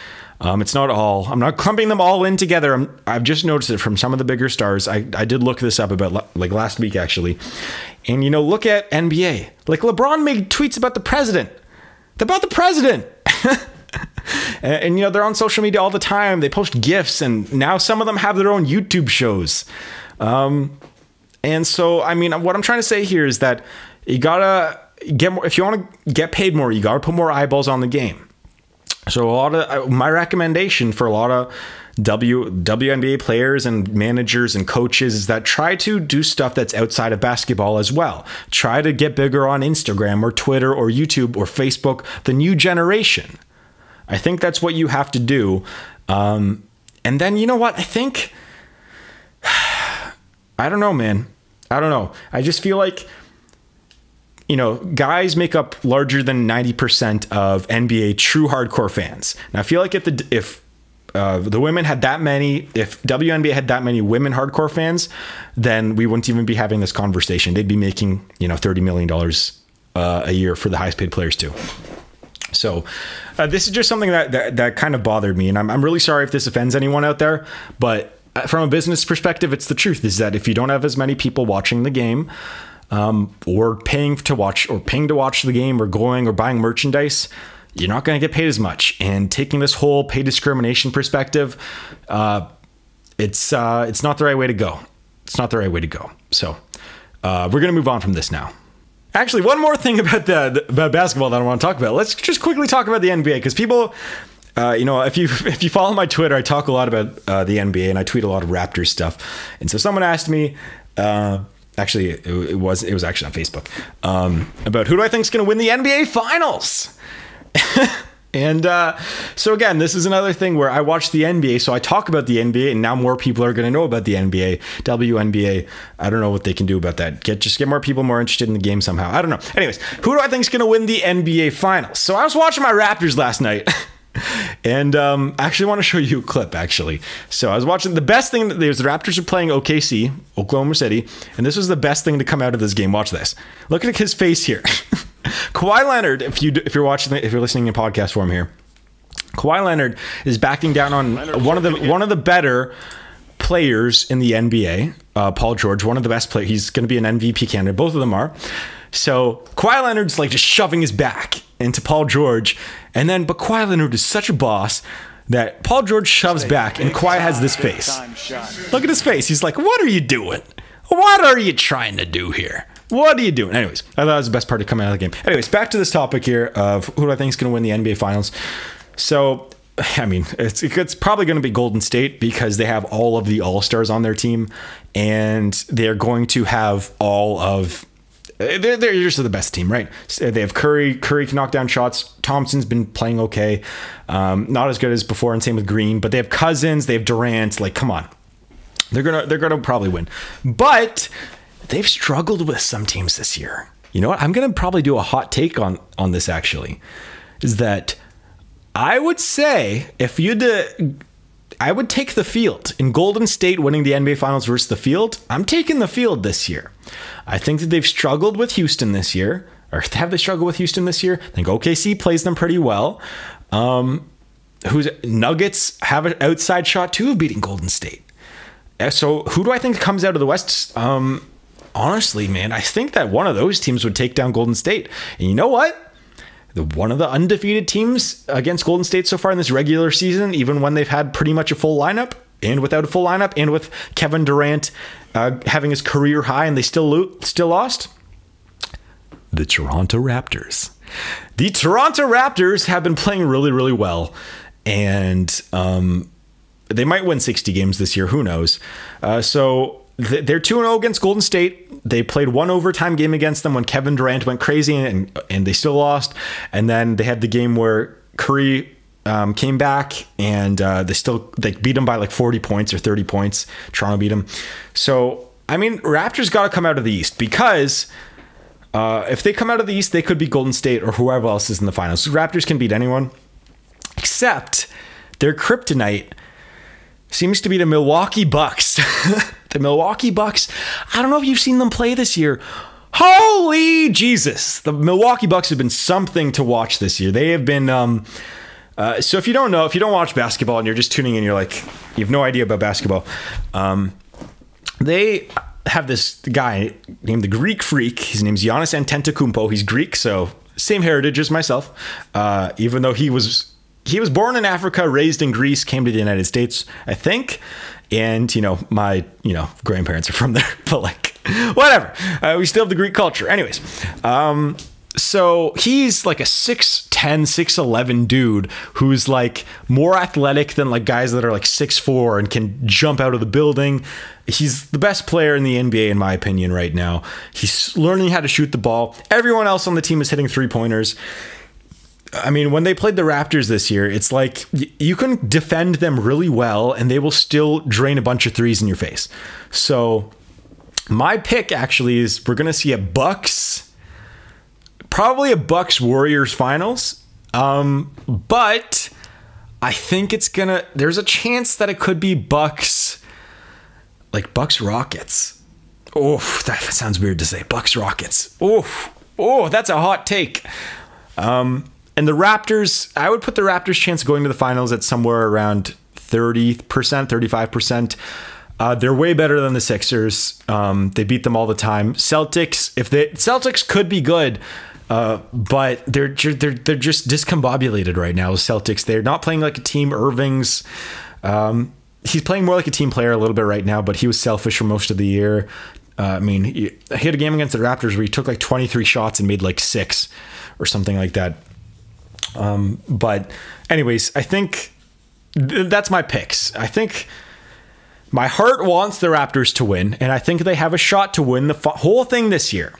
It's not all, I'm not clumping them all in together. I've just noticed it from some of the bigger stars. I did look this up about like last week, actually. And, look at NBA. Like, LeBron made tweets about the president. And they're on social media all the time. They post GIFs, and now some of them have their own YouTube shows. And so, I mean, what I'm trying to say here is that you gotta get more. If you want to get paid more, you gotta put more eyeballs on the game. So my recommendation for a lot of WNBA players and managers and coaches is that try to do stuff that's outside of basketball as well. Try to get bigger on Instagram or Twitter or YouTube or Facebook, the new generation. I think that's what you have to do. And then, you know what? I think, I don't know, man. I don't know. I just feel like, guys make up larger than 90% of NBA true hardcore fans. And I feel like if the women had that many, if WNBA had that many women hardcore fans, then we wouldn't even be having this conversation. They'd be making, $30 million a year for the highest paid players too. So this is just something that kind of bothered me. And I'm really sorry if this offends anyone out there, but from a business perspective, it's the truth, is that if you don't have as many people watching the game, or paying to watch the game, or going or buying merchandise, you're not going to get paid as much. And taking this whole pay discrimination perspective, it's not the right way to go. It's not the right way to go. So we're going to move on from this now. Actually, one more thing about about basketball that I want to talk about. Let's just quickly talk about the NBA, because people, if you follow my Twitter, I talk a lot about the NBA, and I tweet a lot of Raptors stuff. And so someone asked me, actually, it was actually on Facebook, about who do I think is going to win the NBA Finals. And so again, this is another thing where I watch the NBA, so I talk about the NBA, and now more people are going to know about the NBA, WNBA. I don't know what they can do about that. Just get more people more interested in the game somehow. I don't know. Anyways, who do I think is going to win the NBA Finals? So I was watching my Raptors last night. And I actually want to show you a clip, actually. So I was watching, the best thing, the Raptors are playing OKC, Oklahoma City, and this was the best thing to come out of this game. Watch this. Look at his face here. Kawhi Leonard, if you're listening in podcast form here, Kawhi Leonard is backing down on one of the better players in the NBA, Paul George, one of the best players. He's going to be an MVP candidate. Both of them are. So Kawhi Leonard's like just shoving his back into Paul George, but Kawhi Leonard is such a boss that Paul George shoves back, and Kawhi has this face. Look at his face. He's like, "What are you doing? What are you trying to do here? What are you doing?" Anyways, I thought that was the best part of coming out of the game. Anyways, back to this topic here of who do I think is going to win the NBA Finals. So I mean, it's probably going to be Golden State because they have all of the All-Stars on their team, and they're going to have all of. They're just the best team, right? They have Curry. Curry can knock down shots. Thompson's been playing okay, not as good as before, and same with Green. But they have Cousins. They have Durant. Like, come on, they're gonna probably win. But they've struggled with some teams this year. You know what? I'm gonna probably do a hot take on this. Actually, is that I would say I would take the field in Golden State winning the NBA Finals versus the field. I'm taking the field this year. I think that they've struggled with Houston this year. Or have they struggled with Houston this year? I think OKC plays them pretty well. Nuggets have an outside shot too of beating Golden State. So who do I think comes out of the West? Honestly, man, I think that one of those teams would take down Golden State. And you know what? One of the undefeated teams against Golden State so far in this regular season, even when they've had pretty much a full lineup and without a full lineup, and with Kevin Durant having his career high and they still lost. The Toronto Raptors. The Toronto Raptors have been playing really, really well, and they might win 60 games this year. Who knows? So they're 2-0 against Golden State. They played one overtime game against them when Kevin Durant went crazy, and they still lost. And then they had the game where Curry came back, and they beat them by like 40 points or 30 points. Toronto beat them. So, I mean, Raptors got to come out of the East, because if they come out of the East, they could beat Golden State or whoever else is in the finals. Raptors can beat anyone, except their kryptonite seems to be the Milwaukee Bucks. The Milwaukee Bucks, I don't know if you've seen them play this year. Holy Jesus. The Milwaukee Bucks have been something to watch this year. They have been, so if you don't watch basketball and you're just tuning in, you're like, you have no idea about basketball. They have this guy named the Greek Freak. His name's Giannis Antetokounmpo. He's Greek, so same heritage as myself. Even though he was born in Africa, raised in Greece, came to the United States, I think. And, my, grandparents are from there, but like, whatever. We still have the Greek culture. Anyways, so he's like a 6'10", 6'11" dude who's like more athletic than like guys that are like 6'4" and can jump out of the building. He's the best player in the NBA, in my opinion, right now. He's learning how to shoot the ball. Everyone else on the team is hitting 3-pointers. I mean, when they played the Raptors this year, it's like you can defend them really well and they will still drain a bunch of threes in your face. So my pick actually is we're going to see probably a Bucks Warriors finals. But I think there's a chance that it could be Bucks Rockets. Oh, that sounds weird to say. Bucks Rockets. Oh, that's a hot take. And the Raptors, I would put the Raptors' chance of going to the finals at somewhere around 30%, 35%. They're way better than the Sixers. They beat them all the time. Celtics could be good, but they're just discombobulated right now. Celtics, they're not playing like a team. Irving's, he's playing more like a team player a little bit right now, but he was selfish for most of the year. I mean, he hit a game against the Raptors where he took like 23 shots and made like 6 or something like that. But anyways, I think that's my picks. I think my heart wants the Raptors to win, and I think they have a shot to win the whole thing this year.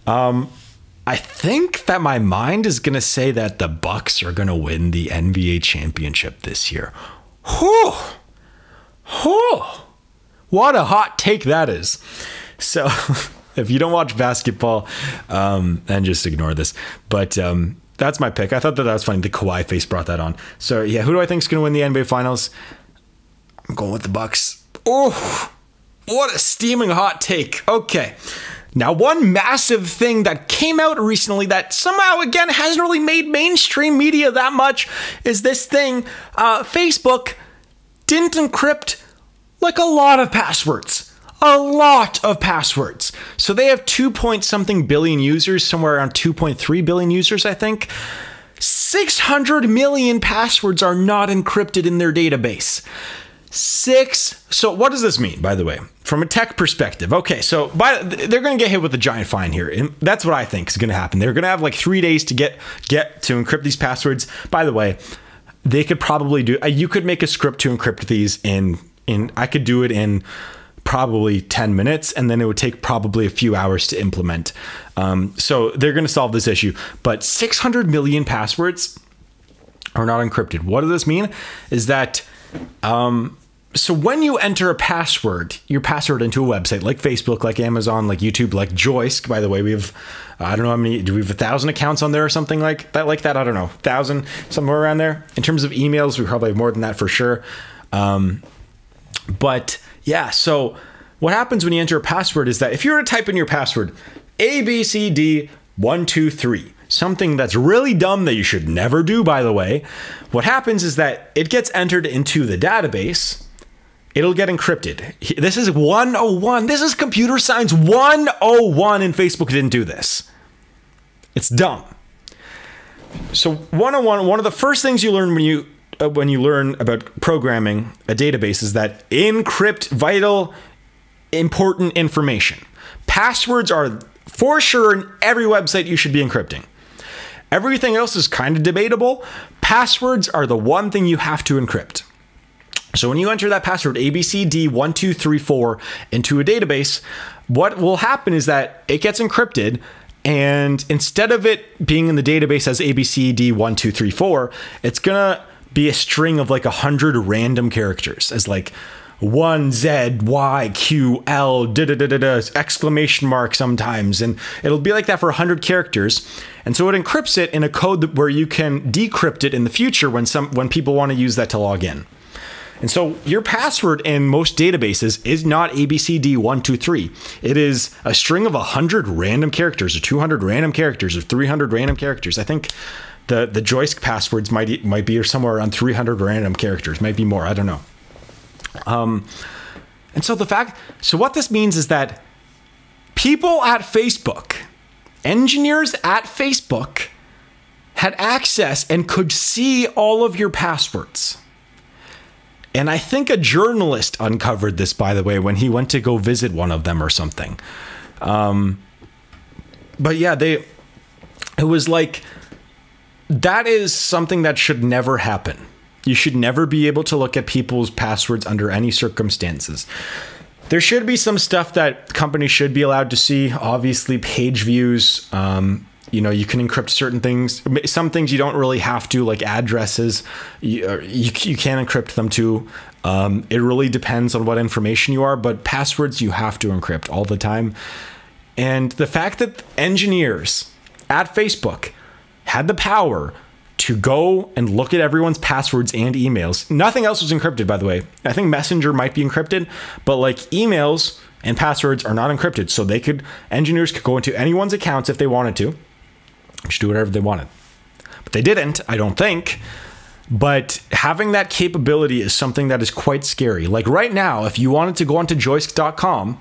I think that my mind is going to say that the Bucks are going to win the NBA championship this year. Whew. What a hot take that is. So if you don't watch basketball, then just ignore this. But, that's my pick. I thought that was funny. The Kawhi face brought that on. So yeah, who do I think is going to win the NBA Finals? I'm going with the Bucks. Oh, what a steaming hot take. Okay. Now, one massive thing that came out recently that somehow, again, hasn't really made mainstream media that much is this thing. Facebook didn't encrypt like a lot of passwords. A lot of passwords. So they have 2-point-something billion users, somewhere around 2.3 billion users, I think. 600 million passwords are not encrypted in their database. So what does this mean, by the way, from a tech perspective? Okay, so they're going to get hit with a giant fine here. And that's what I think is going to happen. They're going to have like 3 days to get to encrypt these passwords. By the way, they could probably do, you could make a script to encrypt these I could do it in probably 10 minutes, and then it would take probably a few hours to implement. So they're going to solve this issue, but 600 million passwords are not encrypted. What does this mean? Is that, so when you enter a password, your password into a website like Facebook, like Amazon, like YouTube, like Joisk, by the way, we have, I don't know how many, do we have 1,000 accounts on there or something like that? I don't know, 1,000, somewhere around there. In terms of emails, we probably have more than that for sure. But yeah, so what happens when you enter a password is that if you were to type in your password, ABCD123, something that's really dumb that you should never do, by the way, what happens is that it gets entered into the database. It'll get encrypted. This is 101. This is computer science 101, and Facebook didn't do this. It's dumb. So 101, one of the first things you learn when you learn about programming a database is that encrypt vital, important information. Passwords are for sure in every website you should be encrypting. Everything else is kind of debatable. Passwords are the one thing you have to encrypt. So when you enter that password ABCD1234 into a database, what will happen is that it gets encrypted, and instead of it being in the database as ABCD1234, it's gonna be a string of like 100 random characters as like 1ZYQL exclamation mark sometimes, and it'll be like that for 100 characters. And so it encrypts it in a code where you can decrypt it in the future when people want to use that to log in. And so your password in most databases is not ABCD123. It is a string of 100 random characters, or 200 random characters, or 300 random characters. I think the Joisk passwords might be somewhere around 300 random characters, might be more. I don't know. And so what this means is that people at Facebook, engineers at Facebook, had access and could see all of your passwords. And I think a journalist uncovered this, by the way, when he went to go visit one of them or something. But yeah, it was like, that is something that should never happen. You should never be able to look at people's passwords under any circumstances. There should be some stuff that companies should be allowed to see. Obviously, page views. You know, you can encrypt certain things. Some things you don't really have to, like addresses. You can encrypt them too. It really depends on what information you are, but passwords you have to encrypt all the time. And the fact that engineers at Facebook had the power to go and look at everyone's passwords and emails. Nothing else was encrypted, by the way. I think Messenger might be encrypted, but like emails and passwords are not encrypted. So engineers could go into anyone's accounts if they wanted to, just do whatever they wanted. But they didn't, I don't think. But having that capability is something that is quite scary. Like right now, if you wanted to go onto joisk.com,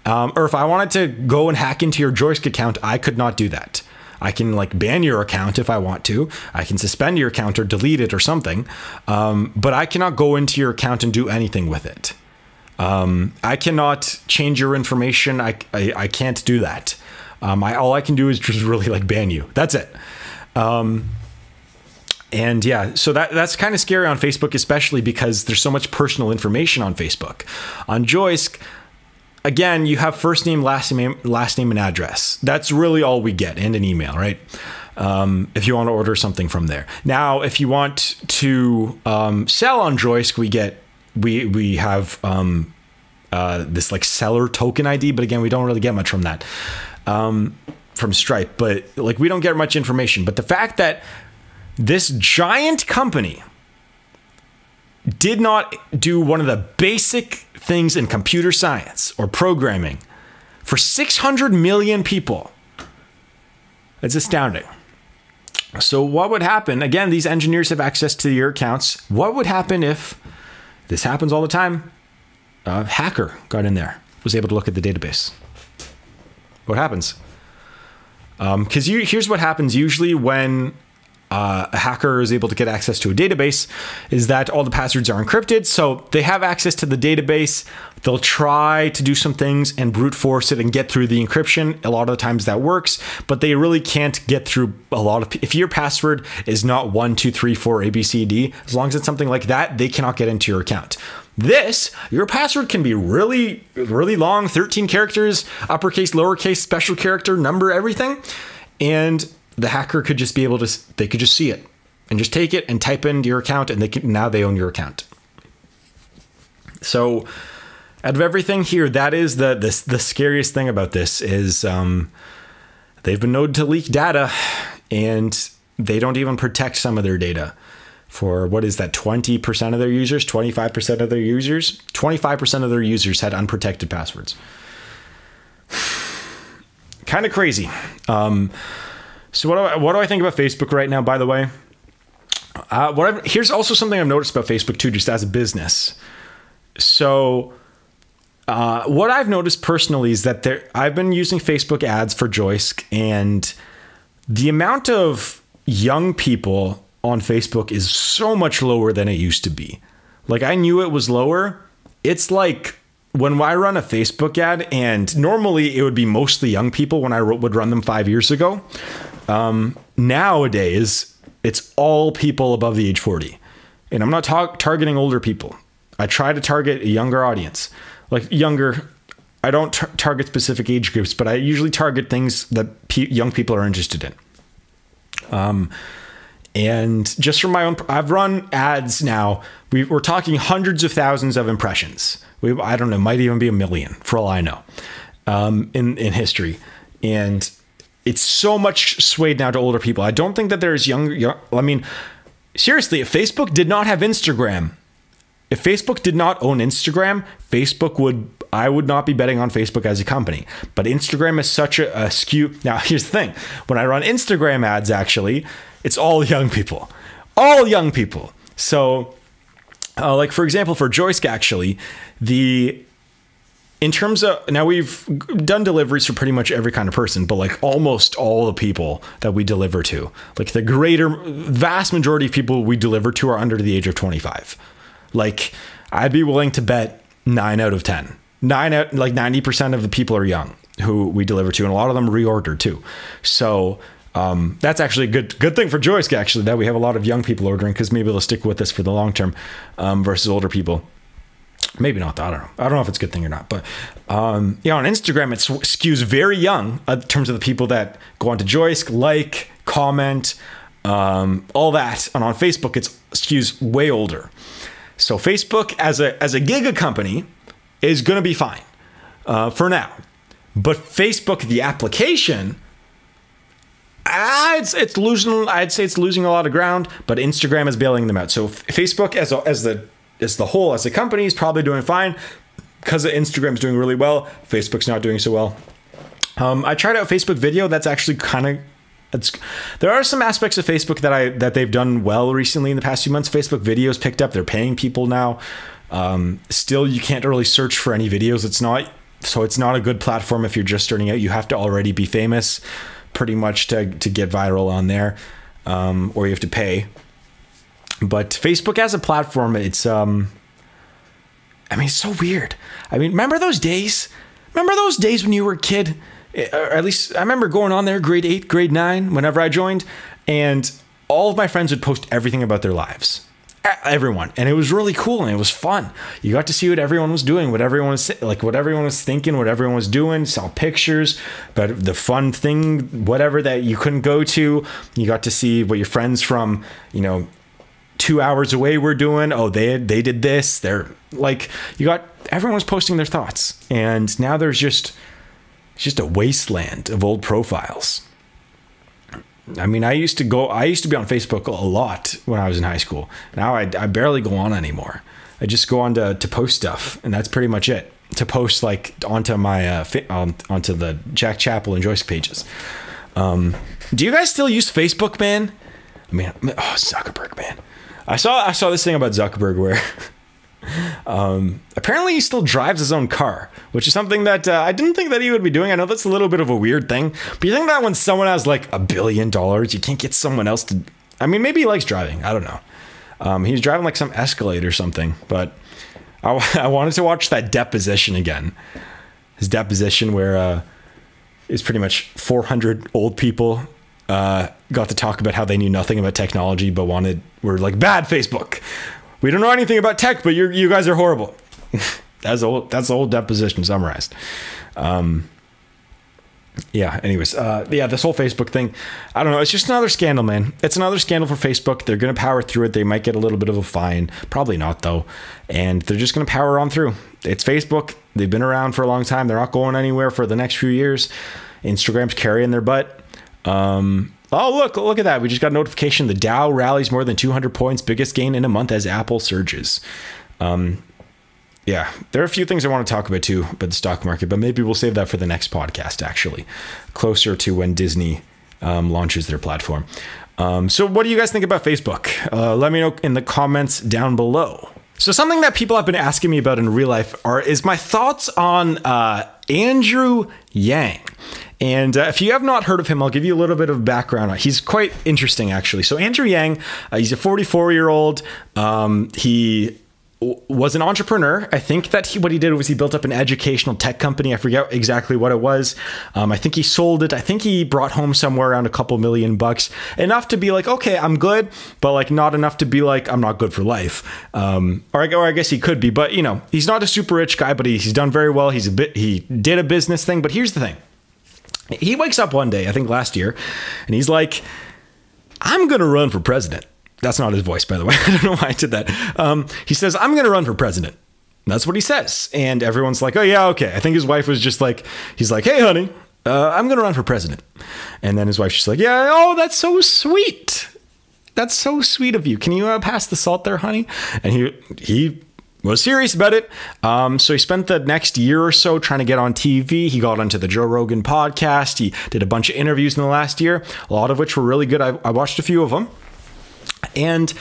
or if I wanted to go and hack into your Joisk account, I could not do that. I can like ban your account if I want to. I can suspend your account or delete it or something. But I cannot go into your account and do anything with it. I cannot change your information. I can't do that. All I can do is just really like ban you. That's it. And yeah, so that's kind of scary on Facebook, especially because there's so much personal information on Facebook. On Joisk, again, you have first name, last name, and address. That's really all we get, and an email, right? If you want to order something from there. Now, if you want to sell on Joisk, we have this like seller token ID, but again, we don't really get much from that, from Stripe. But like, we don't get much information. But the fact that this giant company did not do one of the basic things in computer science or programming for 600 million people, it's astounding. So what would happen? Again, these engineers have access to your accounts. What would happen if this happens all the time? A hacker got in there, was able to look at the database. What happens? Because here's what happens usually when a hacker is able to get access to a database is that all the passwords are encrypted. So they have access to the database. They'll try to do some things and brute force it and get through the encryption. A lot of the times that works, but they really can't get through a lot of, if your password is not 1, 2, 3, 4, ABCD, as long as it's something like that, they cannot get into your account. This, your password can be really, really long, 13 characters, uppercase, lowercase, special character, number, everything. And the hacker could just be able to, they could just see it and just take it and type into your account, and now they own your account. So out of everything here, that is the scariest thing about this is they've been known to leak data, and they don't even protect some of their data for, what is that, 20% of their users, 25% of their users? 25% of their users had unprotected passwords. Kind of crazy. So what do I think about Facebook right now, by the way? Here's also something I've noticed about Facebook too, just as a business. So what I've noticed personally is that I've been using Facebook ads for Joisk, and the amount of young people on Facebook is so much lower than it used to be. Like, I knew it was lower. It's like when I run a Facebook ad, and normally it would be mostly young people when I would run them 5 years ago. Nowadays, it's all people above the age 40. And I'm not targeting older people. I try to target a younger audience. Like younger, I don't target specific age groups, but I usually target things that young people are interested in. And just from my own, I've run ads now. We're talking hundreds of thousands of impressions. I don't know, might even be 1 million for all I know, in history. And it's so much swayed now to older people. I don't think that there's young. I mean, seriously, if Facebook did not have Instagram, if Facebook did not own Instagram, I would not be betting on Facebook as a company. But Instagram is such a skew. Now, here's the thing. When I run Instagram ads, actually, it's all young people. All young people. So, like, for example, for Joisk, actually, in terms of, now we've done deliveries for pretty much every kind of person, but like almost all the people that we deliver to, like the vast majority of people we deliver to are under the age of 25. Like, I'd be willing to bet 9 out of 10. Like 90% of the people are young who we deliver to, and a lot of them reorder too. So that's actually a good thing for Joisk, actually, that we have a lot of young people ordering, because maybe they'll stick with us for the long term versus older people. Maybe not. I don't know. I don't know if it's a good thing or not. But on Instagram, it skews very young in terms of the people that go onto Joisk, like, comment, all that. And on Facebook, it skews way older. So Facebook as a giga company is going to be fine for now. But Facebook, the application, I'd say it's losing a lot of ground. But Instagram is bailing them out. So Facebook as a company is probably doing fine because Instagram's doing really well. Facebook's not doing so well. I tried out Facebook video. That's actually there are some aspects of Facebook that they've done well recently in the past few months. Facebook videos picked up. They're paying people now. Still, you can't really search for any videos. It's not a good platform if you're just starting out. You have to already be famous pretty much to get viral on there, or you have to pay. But Facebook as a platform, it's it's so weird. I mean, remember those days? Remember those days when you were a kid? Or at least I remember going on there, grade 8, grade 9, whenever I joined, and all of my friends would post everything about their lives. Everyone. And it was really cool, and it was fun. You got to see what everyone was doing, what everyone was thinking, what everyone was doing, saw pictures, but the fun thing, whatever that you couldn't go to, you got to see what your friends from, 2 hours away were doing. Oh, they did this. They're like, everyone was posting their thoughts. And now there's just a wasteland of old profiles. I mean, I used to be on Facebook a lot when I was in high school. Now I barely go on anymore. I just go on to post stuff, and that's pretty much it. To post like onto my onto the Chapple and Joisk pages. Do you guys still use Facebook, man? I mean, Zuckerberg, man. I saw this thing about Zuckerberg where apparently he still drives his own car, which is something that I didn't think that he would be doing. I know that's a little bit of a weird thing, but you think that when someone has like $1 billion, you can't get someone else to I mean, maybe he likes driving. I don't know. He's driving like some Escalade or something, but I wanted to watch that deposition again. His deposition where it's pretty much 400 old people got to talk about how they knew nothing about technology, but were like, bad Facebook. We don't know anything about tech, but you guys are horrible. That's the whole deposition summarized. Yeah, anyways, this whole Facebook thing, I don't know. It's just another scandal, man. It's another scandal for Facebook. They're going to power through it. They might get a little bit of a fine. Probably not, though. And they're just going to power on through. It's Facebook. They've been around for a long time. They're not going anywhere for the next few years. Instagram's carrying their butt. Oh, look at that. We just got a notification. The Dow rallies more than 200 points. Biggest gain in a month as Apple surges. Yeah, there are a few things I want to talk about too, about the stock market, but maybe we'll save that for the next podcast, actually, closer to when Disney launches their platform. So what do you guys think about Facebook? Let me know in the comments down below. So something that people have been asking me about in real life is my thoughts on Andrew Yang. And if you have not heard of him, I'll give you a little bit of background. He's quite interesting, actually. So Andrew Yang, he's a 44-year-old. He was an entrepreneur. I think that what he did was he built up an educational tech company. I forget exactly what it was. I think he sold it. I think he brought home somewhere around a couple $1,000,000, enough to be like, okay, I'm good, but like not enough to be like, I'm not good for life. Or I guess he could be, but you know, he's not a super rich guy, but he's done very well. He did a business thing, but here's the thing. He wakes up one day, I think last year, and he's like, I'm going to run for president. That's not his voice, by the way. I don't know why I did that. He says, I'm going to run for president. That's what he says. And everyone's like, oh, yeah, okay. I think his wife was just like, he's like, hey, honey, I'm going to run for president. And then his wife's just like, yeah, oh, that's so sweet. That's so sweet of you. Can you pass the salt there, honey? And he was serious about it. So he spent the next year or so trying to get on TV. He got onto the Joe Rogan podcast. He did a bunch of interviews in the last year, a lot of which were really good. I watched a few of them. And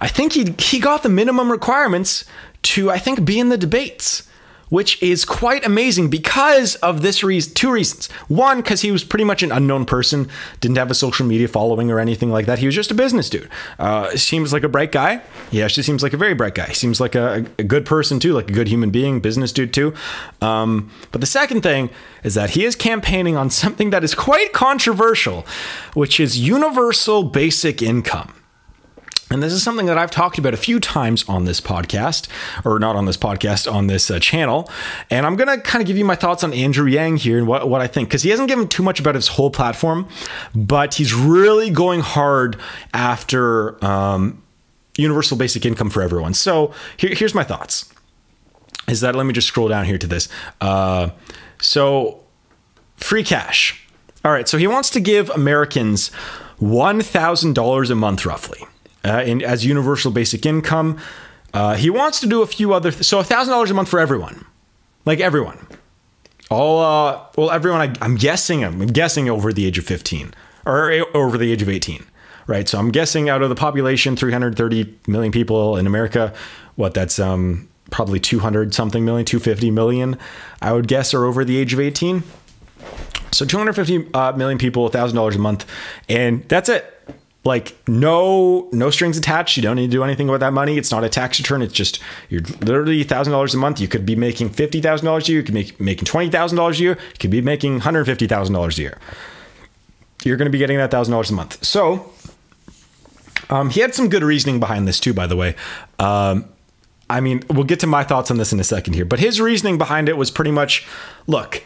I think he got the minimum requirements to, I think, be in the debates, which is quite amazing because of this two reasons. One, because he was pretty much an unknown person, didn't have a social media following or anything like that. He was just a business dude. Seems like a bright guy. He actually seems like a very bright guy. He seems like a good person too, like a good human being, business dude too. But the second thing is that he is campaigning on something that is quite controversial, which is universal basic income. And this is something that I've talked about a few times on this podcast, or not on this podcast, on this channel. And I'm going to kind of give you my thoughts on Andrew Yang here and what I think, because he hasn't given too much about his whole platform, but he's really going hard after universal basic income for everyone. So here's my thoughts. Is that, let me just scroll down here to this. So free cash. All right. So he wants to give Americans $1,000 a month, roughly. As universal basic income. He wants to do a few other so $1,000 a month for everyone, like everyone, everyone. I'm guessing over the age of 15 or over the age of 18, right? So I'm guessing out of the population, 330 million people in America, that's probably 200 something million, 250 million, I would guess, are over the age of 18. So 250 million people, $1,000 a month, and that's it. Like no strings attached. You don't need to do anything with that money. It's not a tax return. It's just, you're literally $1,000 a month. You could be making $50,000 a year. You could be making $20,000 a year. You could be making $150,000 a year. You're going to be getting that $1,000 a month. So he had some good reasoning behind this too, by the way. I mean, we'll get to my thoughts on this in a second here, but his reasoning behind it was pretty much, look,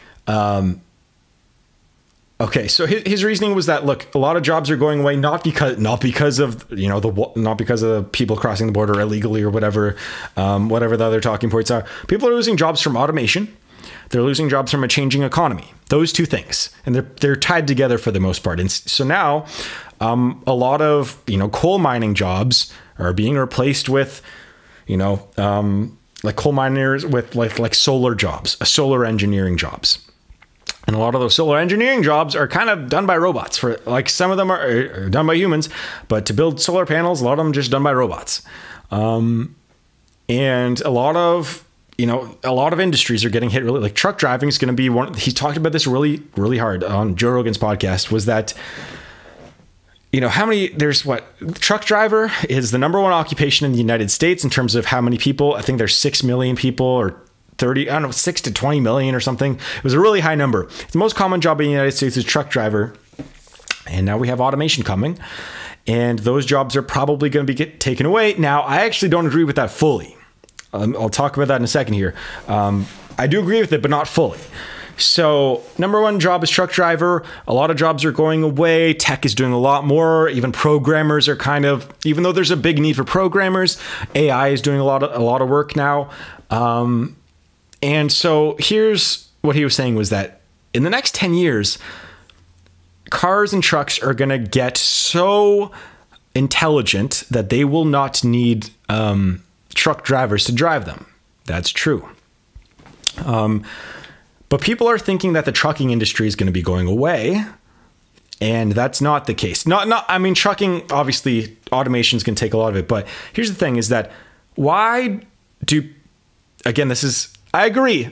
okay, so his reasoning was that, look, a lot of jobs are going away not because of people crossing the border illegally or whatever the other talking points are. People are losing jobs from automation. They're losing jobs from a changing economy. Those two things, and they're tied together for the most part. And so now, a lot of coal mining jobs are being replaced with like coal miners with like solar jobs, solar engineering jobs. And a lot of those solar engineering jobs are kind of done by robots. For like, some of them are done by humans, but to build solar panels, a lot of them are just done by robots. And a lot of industries are getting hit really, like truck driving is going to be one. He talked about this really, really hard on Joe Rogan's podcast, was that you know, how many, there's what, truck driver is the #1 occupation in the United States in terms of how many people. I think there's 6 million people, or 30, I don't know, 6 to 20 million or something. It was a really high number. The most common job in the United States is truck driver. And now we have automation coming, and those jobs are probably going to be taken away. Now, I actually don't agree with that fully. I'll talk about that in a second here. I do agree with it, but not fully. So #1 job is truck driver. A lot of jobs are going away. Tech is doing a lot more. Even programmers are kind of, even though there's a big need for programmers, AI is doing a lot of work now. And so here's what he was saying was that in the next 10 years, cars and trucks are going to get so intelligent that they will not need truck drivers to drive them. That's true. But people are thinking that the trucking industry is going to be going away, and that's not the case. I mean, trucking, obviously, automations can take a lot of it, but here's the thing is that again, I agree.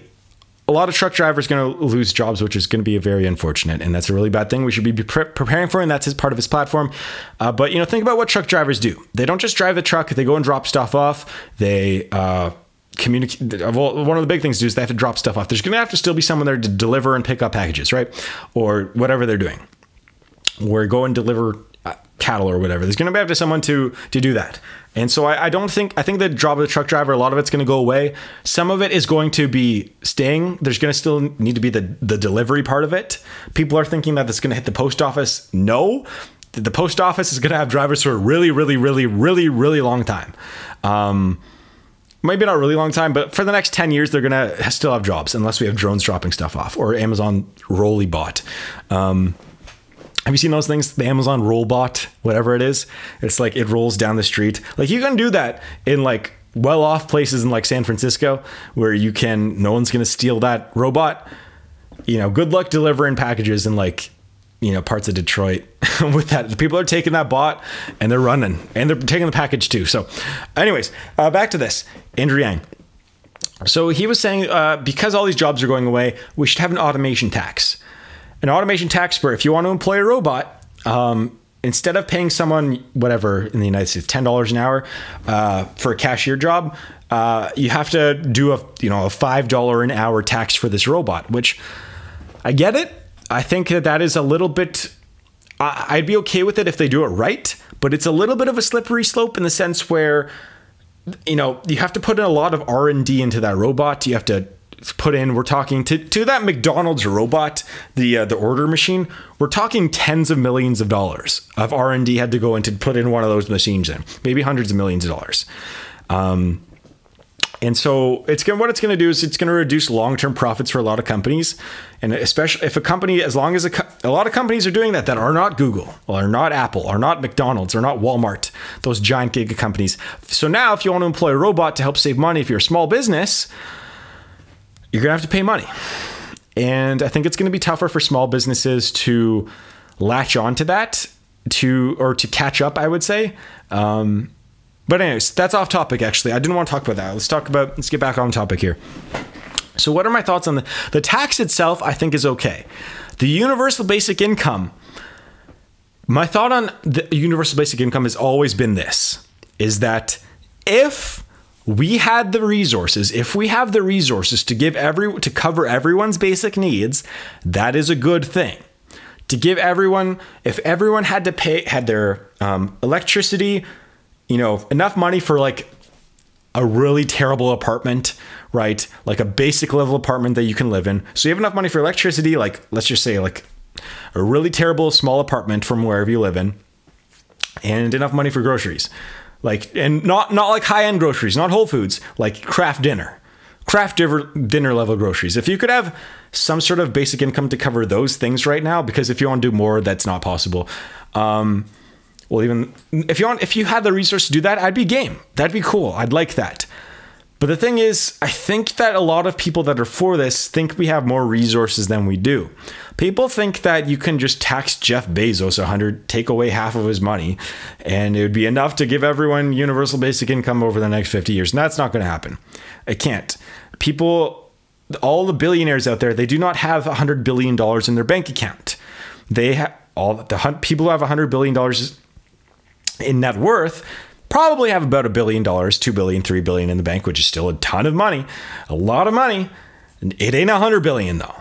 A lot of truck drivers are going to lose jobs, which is going to be very unfortunate, and that's a really bad thing we should be preparing for, and that's part of his platform. But, you know, think about what truck drivers do. They don't just drive the truck. They go and drop stuff off. They communicate. Well, one of the big things to do is they have to drop stuff off. There's going to have to still be someone there to deliver and pick up packages, right? Or whatever they're doing. Or go and deliver cattle or whatever. There's going to have to someone to do that. And so I think the job of the truck driver, a lot of it's going to go away. Some of it is going to be staying. There's going to still need to be the delivery part of it. People are thinking that it's going to hit the post office. No, the post office is going to have drivers for a really, really, really, really, really long time. Maybe not a really long time, but for the next 10 years, they're going to still have jobs unless we have drones dropping stuff off or Amazon Rollybot. Have you seen those things? The Amazon Rollbot, whatever it is. It's like it rolls down the street. Like you can do that in like well-off places in like San Francisco where no one's going to steal that robot. You know, good luck delivering packages in like, you know, parts of Detroit with that. The people are taking that bot and they're running and they're taking the package too. So anyways, back to this. Andrew Yang. So he was saying, because all these jobs are going away, we should have an automation tax. An automation tax where if you want to employ a robot, instead of paying someone, whatever, in the United States, $10 an hour for a cashier job, you have to do a $5 an hour tax for this robot, which I get it. I think that is a little bit, I'd be okay with it if they do it right, but it's a little bit of a slippery slope in the sense where, you know, you have to put in a lot of R&D into that robot. You have to put in, we're talking to that McDonald's robot, the order machine, we're talking tens of millions of dollars of R&D had to go into put in one of those machines in, maybe hundreds of millions of dollars. And so what it's going to do is it's going to reduce long-term profits for a lot of companies. And especially if a company, as long as a lot of companies are doing that are not Google, or are not Apple, or not McDonald's, or not Walmart, those giant giga companies. So now if you want to employ a robot to help save money, if you're a small business, you're going to have to pay money. And I think it's going to be tougher for small businesses to latch onto that, to catch up, I would say. But anyways, that's off topic, actually. I didn't want to talk about that. Let's get back on topic here. So what are my thoughts on the tax itself? I think is okay. The universal basic income. My thought on the universal basic income has always been this, is that if we had the resources, if we have the resources to cover everyone's basic needs, that is a good thing. To give everyone, if everyone had their electricity, you know, enough money for like a really terrible apartment, right? Like a basic level apartment that you can live in. So you have enough money for electricity, like let's just say like a really terrible small apartment from wherever you live in, and enough money for groceries. Like, and not like high-end groceries, not Whole Foods, like craft dinner level groceries. If you could have some sort of basic income to cover those things right now, because if you want to do more, that's not possible. Well, even if you had the resource to do that, I'd be game. That'd be cool. I'd like that. But the thing is, I think that a lot of people that are for this think we have more resources than we do. People think that you can just tax Jeff Bezos take away half of his money, and it would be enough to give everyone universal basic income over the next 50 years. And that's not going to happen. It can't. All the billionaires out there, they do not have $100 billion in their bank account. all the people who have $100 billion in net worth probably have about $1 billion, $2 billion, $3 billion in the bank, which is still a ton of money, a lot of money. It ain't $100 billion though.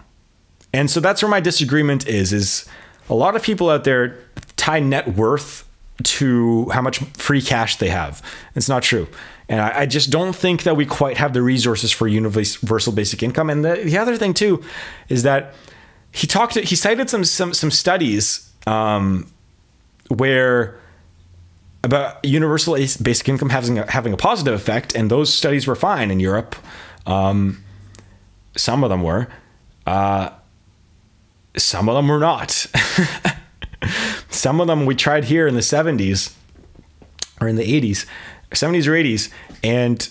And so that's where my disagreement is a lot of people out there tie net worth to how much free cash they have. It's not true. And I just don't think that we quite have the resources for universal basic income. And the other thing too is that he cited some studies where about universal basic income having a positive effect, and those studies were fine in Europe. Some of them were. Some of them were not. Some of them we tried here in the 70s or in the 80s, 70s or 80s, and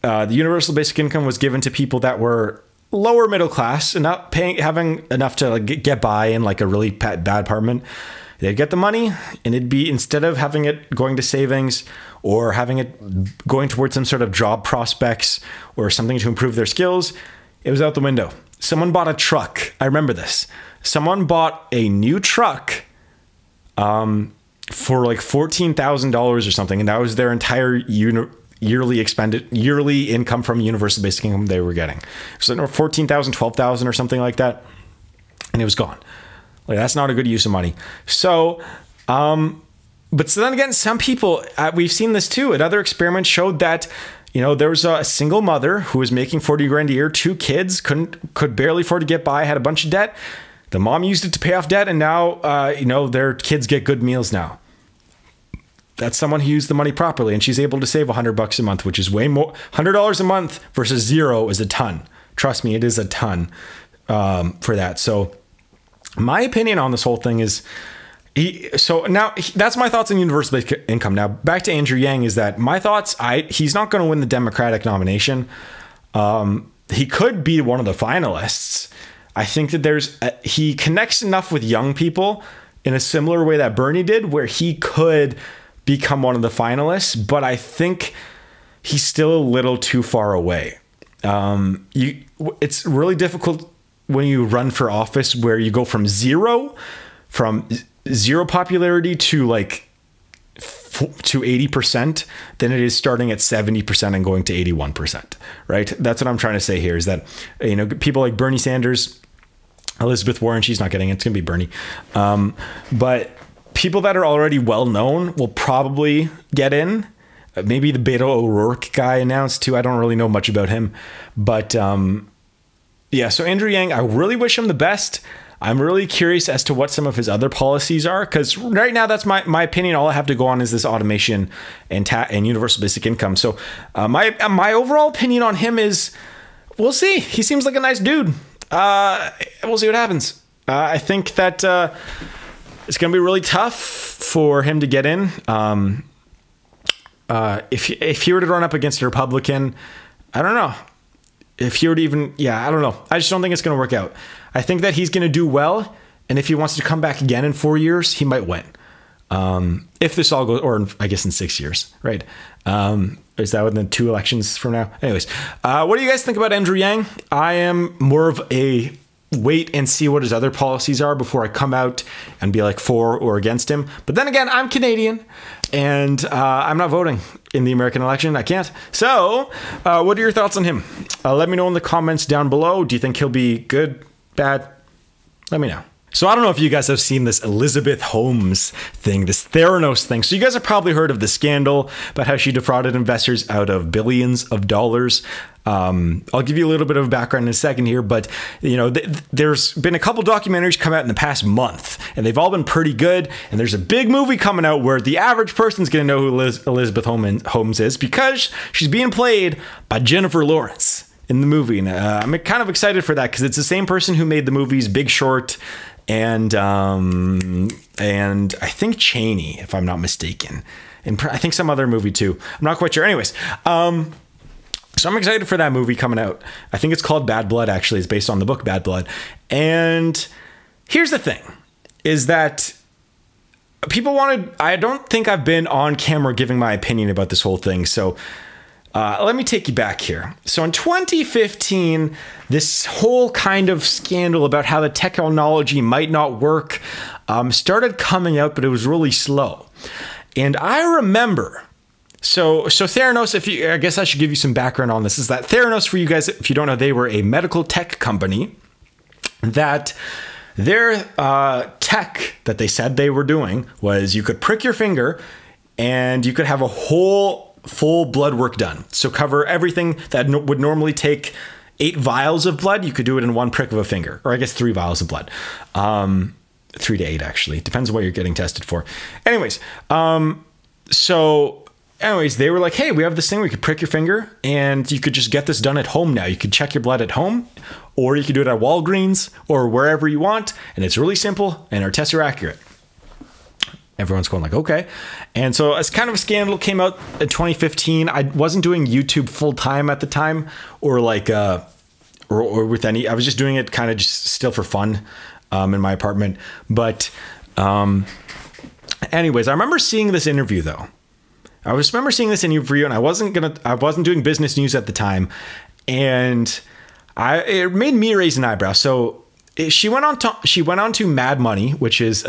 the universal basic income was given to people that were lower middle class and not having enough to like get by in like a really bad apartment. They'd get the money, and it'd be, instead of having it going to savings or having it going towards some sort of job prospects or something to improve their skills, it was out the window. Someone bought a truck. I remember this. Someone bought a new truck for like $14,000 or something, and that was their entire yearly income from universal basic income they were getting. So $14,000, $12,000 or something like that, and it was gone. Like, that's not a good use of money. So, but so then again, some people, we've seen this too. Another experiment showed that, there was a single mother who was making 40 grand a year, 2 kids, could barely afford to get by, had a bunch of debt. The mom used it to pay off debt, and now, their kids get good meals now. That's someone who used the money properly, and she's able to save $100 a month, which is way more. $100 a month versus zero is a ton. Trust me, it is a ton for that. So my opinion on this whole thing is, that's my thoughts on universal basic income. Now back to Andrew Yang is that my thoughts, he's not going to win the Democratic nomination. He could be one of the finalists. I think that he connects enough with young people in a similar way that Bernie did, where he could become one of the finalists, but I think he's still a little too far away. It's really difficult when you run for office where you go from zero popularity to like to 80% than it is starting at 70% and going to 81%, right? That's what I'm trying to say here is that, people like Bernie Sanders, Elizabeth Warren, she's not getting it. It's going to be Bernie. But people that are already well known will probably get in. Maybe the Beto O'Rourke guy announced too. I don't really know much about him, but yeah. So Andrew Yang, I really wish him the best. I'm really curious as to what some of his other policies are, because right now that's my opinion. All I have to go on is this automation and universal basic income. So my overall opinion on him is, we'll see. He seems like a nice dude. We'll see what happens. I think that it's going to be really tough for him to get in. If he were to run up against a Republican, I don't know. If he were to even, I don't know. I just don't think it's going to work out. I think that he's going to do well, and if he wants to come back again in 4 years, he might win. If this all goes, or I guess in 6 years, right? Is that within 2 elections from now? Anyways, what do you guys think about Andrew Yang? I am more of a wait and see what his other policies are before I come out and be like for or against him. But then again, I'm Canadian, and I'm not voting in the American election. I can't. So what are your thoughts on him? Let me know in the comments down below. Do you think he'll be good, bad? Let me know. So I don't know if you guys have seen this Elizabeth Holmes thing, this Theranos thing. So you guys have probably heard of the scandal about how she defrauded investors out of billions of dollars. I'll give you a little bit of background in a second here, but there's been a couple documentaries come out in the past month, and they've all been pretty good. And there's a big movie coming out where the average person's going to know who Elizabeth Holmes is, because she's being played by Jennifer Lawrence in the movie. And I'm kind of excited for that, because it's the same person who made the movies Big Short and I think Cheney, if I'm not mistaken, and I think some other movie too. I'm not quite sure. Anyways, so I'm excited for that movie coming out. I think it's called Bad Blood. Actually, it's based on the book Bad Blood. And here's the thing: is that people wanted. I don't think I've been on camera giving my opinion about this whole thing. So let me take you back here. So in 2015, this whole kind of scandal about how the technology might not work started coming out, but it was really slow. And I remember, so Theranos, I guess I should give you some background on this, is that Theranos, for you guys, if you don't know, they were a medical tech company that their tech that they said they were doing was you could prick your finger and you could have a whole full blood work done. So cover everything that would normally take 8 vials of blood. You could do it in one prick of a finger, or I guess 3 vials of blood. 3 to 8, actually. Depends on what you're getting tested for. Anyways, they were like, hey, we have this thing where you could prick your finger and you could just get this done at home now. You could check your blood at home, or you could do it at Walgreens or wherever you want. And it's really simple and our tests are accurate. Everyone's going like, okay. And so as kind of a scandal came out in 2015. I wasn't doing YouTube full time at the time, or like, or with any, I was just doing it kind of just still for fun in my apartment. But anyways, I remember seeing this interview though. I remember seeing this interview, and I wasn't doing business news at the time, and it made me raise an eyebrow. So she went on to Mad Money, which is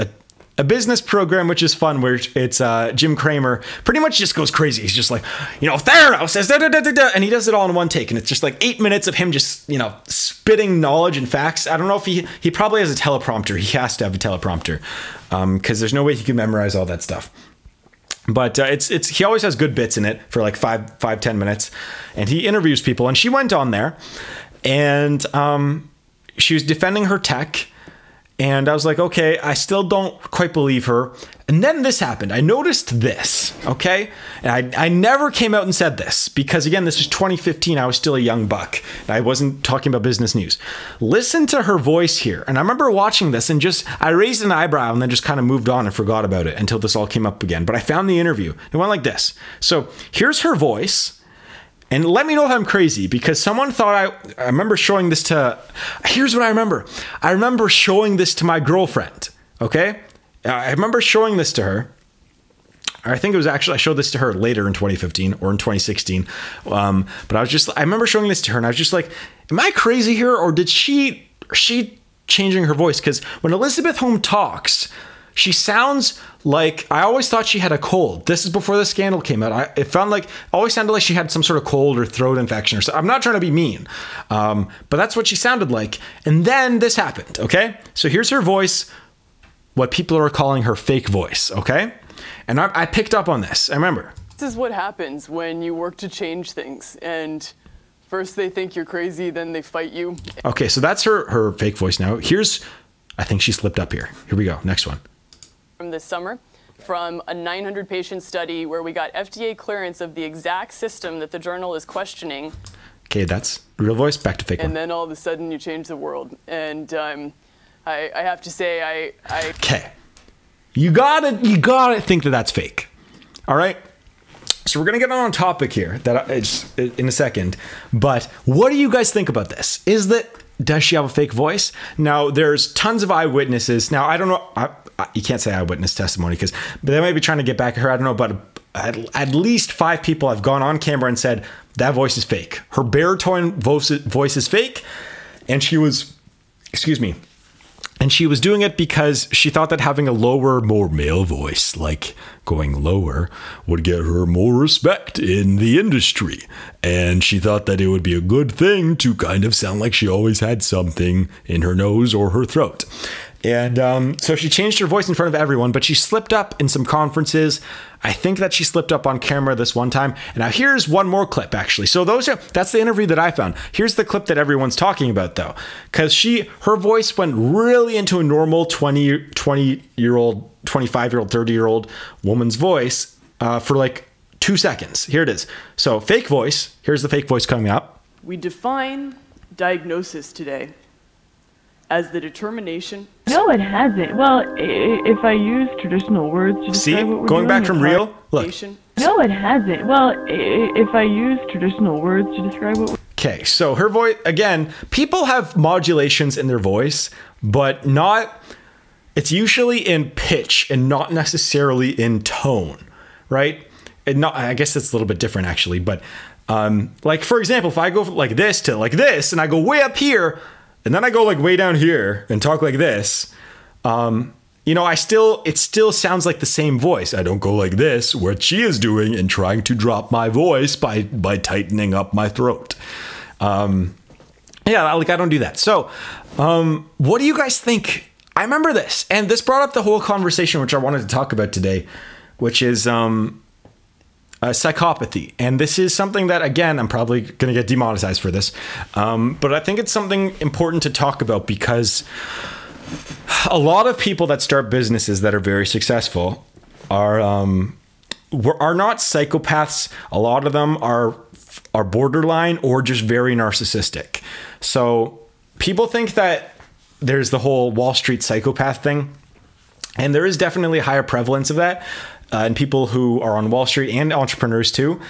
a business program, which is fun, where it's Jim Cramer pretty much just goes crazy. He's just like, Theranos says da da da da da, and he does it all in one take, and it's just like 8 minutes of him just spitting knowledge and facts. I don't know if he probably has a teleprompter. He has to have a teleprompter because there's no way he can memorize all that stuff. But he always has good bits in it for like 5-10 minutes, and he interviews people. And she went on there, and she was defending her tech, and I was like, okay, I still don't quite believe her. And then this happened. I noticed this, okay? And I never came out and said this because, again, this is 2015. I was still a young buck. And I wasn't talking about business news. Listen to her voice here. And I remember watching this and I raised an eyebrow and then just kind of moved on and forgot about it until this all came up again. But I found the interview. It went like this. So here's her voice. And let me know if I'm crazy, because someone thought I remember showing this to, here's what I remember. I remember showing this to my girlfriend, okay? I remember showing this to her. I think it was actually, I showed this to her later in 2015 or in 2016. But I remember showing this to her and I was just like, am I crazy here? Or is she changing her voice? Because when Elizabeth Holmes talks, she sounds like, I always thought she had a cold. This is before the scandal came out. It always sounded like she had some sort of cold or throat infection or something. I'm not trying to be mean, but that's what she sounded like. And then this happened, okay? So here's her voice, what people are calling her fake voice, okay? And I picked up on this, I remember. This is what happens when you work to change things. And first they think you're crazy, then they fight you. Okay, so that's her fake voice now. I think she slipped up here. Here we go, next one. From this summer, from a 900-patient study where we got FDA clearance of the exact system that the journal is questioning. Okay, that's real voice, back to fake one. And then all of a sudden you change the world. And I have to say, Okay, you gotta think that that's fake. All right, so we're gonna get on a topic here in a second. But what do you guys think about this? Does she have a fake voice? Now, there's tons of eyewitnesses. Now, I don't know. You can't say eyewitness testimony because they might be trying to get back at her. I don't know, but at least 5 people have gone on camera and said that voice is fake. Her baritone voice is fake, and she was, and she was doing it because she thought that having a lower, more male voice, like going lower, would get her more respect in the industry. And she thought that it would be a good thing to kind of sound like she always had something in her nose or her throat. And so she changed her voice in front of everyone, but she slipped up in some conferences. I think that she slipped up on camera this one time. And now here's one more clip, actually. So that's the interview that I found. Here's the clip that everyone's talking about, though, because her voice went really into a normal 20-year-old, 25-year-old, 30-year-old woman's voice for like 2 seconds. Here it is. So fake voice. Here's the fake voice coming up. We define diagnosis today as the determination. No, it hasn't. Well, if I use traditional words to describe what we're going doing, back from real? Look. No, it hasn't. Well, if I use traditional words to describe what we're... Okay, so her voice, again, people have modulations in their voice, but it's usually in pitch and not necessarily in tone, right? I guess it's a little bit different, actually, but Like, for example, if I go like this to like this and I go way up here and then I go like way down here and talk like this, you know, it still sounds like the same voice. I don't go like this, what she is doing and trying to drop my voice by tightening up my throat. Yeah, like I don't do that. So, what do you guys think? I remember this, and this brought up the whole conversation, which I wanted to talk about today, which is psychopathy. And this is something that, again, I'm probably going to get demonetized for this. But I think it's something important to talk about because a lot of people that start businesses that are very successful are not psychopaths. A lot of them are borderline or just very narcissistic. So people think that there's the whole Wall Street psychopath thing. And there is definitely a higher prevalence of that in people who are on Wall Street and entrepreneurs too.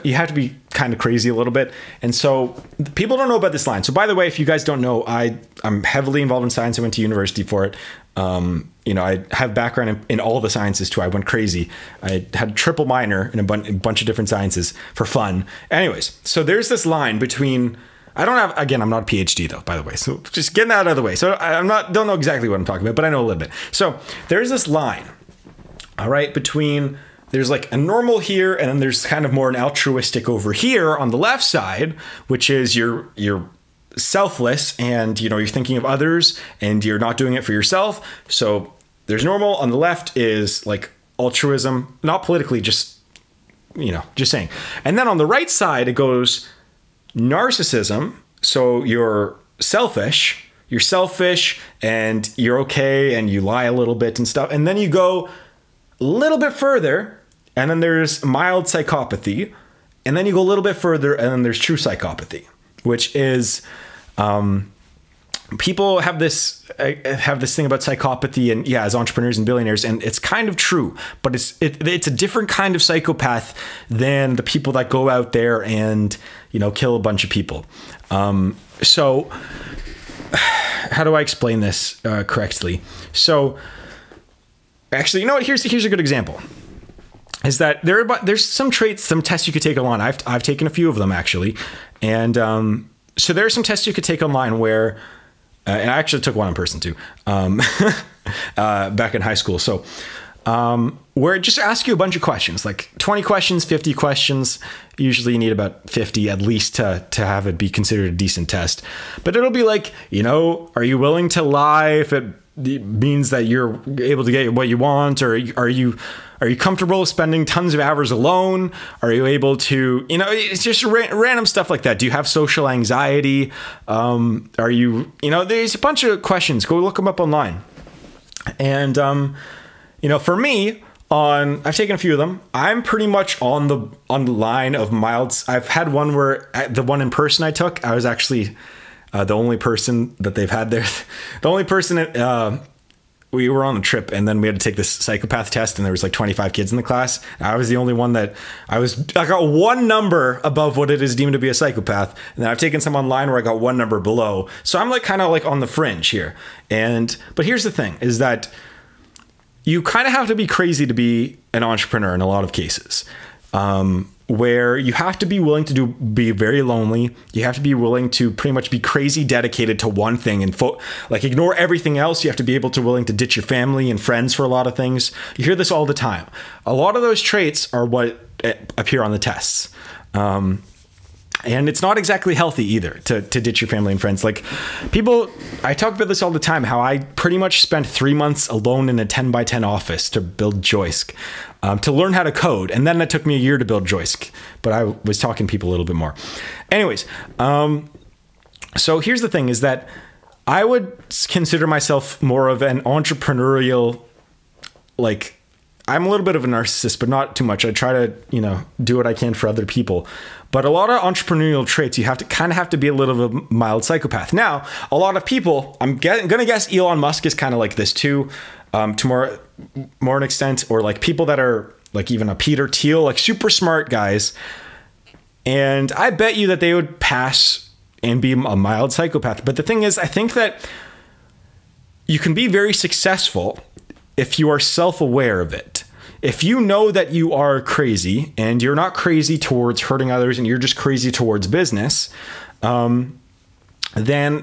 You have to be kind of crazy a little bit. And so people don't know about this line. So by the way, if you guys don't know, I'm heavily involved in science. I went to university for it. You know, I have background in all the sciences too. I went crazy. I had a triple minor in a bunch of different sciences for fun. Anyways, so there's this line between, I'm not a PhD though, by the way. So just getting that out of the way. So don't know exactly what I'm talking about, but I know a little bit. So there's this line, all right, between, there's like a normal here, and then there's kind of more an altruistic over here on the left side, which is you're selfless and, you know, you're thinking of others and you're not doing it for yourself. So there's normal. On the left is like altruism, not politically, just, you know, just saying. And then on the right side, it goes narcissism. So you're selfish and you're okay and you lie a little bit and stuff. And then you go a little bit further and then there's mild psychopathy. And then you go a little bit further and then there's true psychopathy, which is people have this thing about psychopathy and yeah, as entrepreneurs and billionaires, and it's kind of true, but it's a different kind of psychopath than the people that go out there and, you know, kill a bunch of people. So how do I explain this correctly? So actually, you know what? Here's a good example. Is that there's some traits, some tests you could take online. I've taken a few of them actually, and so there are some tests you could take online where, and I actually took one in person too, back in high school. So where it just asks you a bunch of questions, like 20 questions, 50 questions. Usually you need about 50 at least to have it be considered a decent test. But it'll be like, you know, are you willing to lie if it means that you're able to get what you want, or are you comfortable spending tons of hours alone? Are you able to, you know, it's just random stuff like that. Do you have social anxiety? Are you, you know, there's a bunch of questions. Go look them up online. And, you know, for me, I've taken a few of them. I'm pretty much on the line of mild. I've had one where the one in person I took, I was actually the only person that they've had there. The only person we were on a trip and then we had to take this psychopath test and there was like 25 kids in the class. I was the only one that I got one number above what it is deemed to be a psychopath. And then I've taken some online where I got one number below. So I'm like kind of like on the fringe here. But here's the thing is that you kind of have to be crazy to be an entrepreneur in a lot of cases. Where you have to be willing to be very lonely. You have to be willing to pretty much be crazy dedicated to one thing and like ignore everything else. You have to be able to willing to ditch your family and friends for a lot of things. You hear this all the time. A lot of those traits are what appear on the tests. And it's not exactly healthy either to ditch your family and friends. Like people, I talk about this all the time, how I pretty much spent 3 months alone in a 10x10 office to build Joisk, to learn how to code. And then it took me a year to build Joisk, but I was talking to people a little bit more. Anyways, so here's the thing is that I would consider myself more of an entrepreneurial, like, I'm a little bit of a narcissist, but not too much. I try to, you know, do what I can for other people. But a lot of entrepreneurial traits, you have to be a little of a mild psychopath. Now, a lot of people, I'm going to guess Elon Musk is kind of like this too, to more an extent, or like people that are like even a Peter Thiel, like super smart guys. And I bet you that they would pass and be a mild psychopath. But the thing is, I think that you can be very successful if you are self-aware of it. if you know that you are crazy and you're not crazy towards hurting others and you're just crazy towards business, then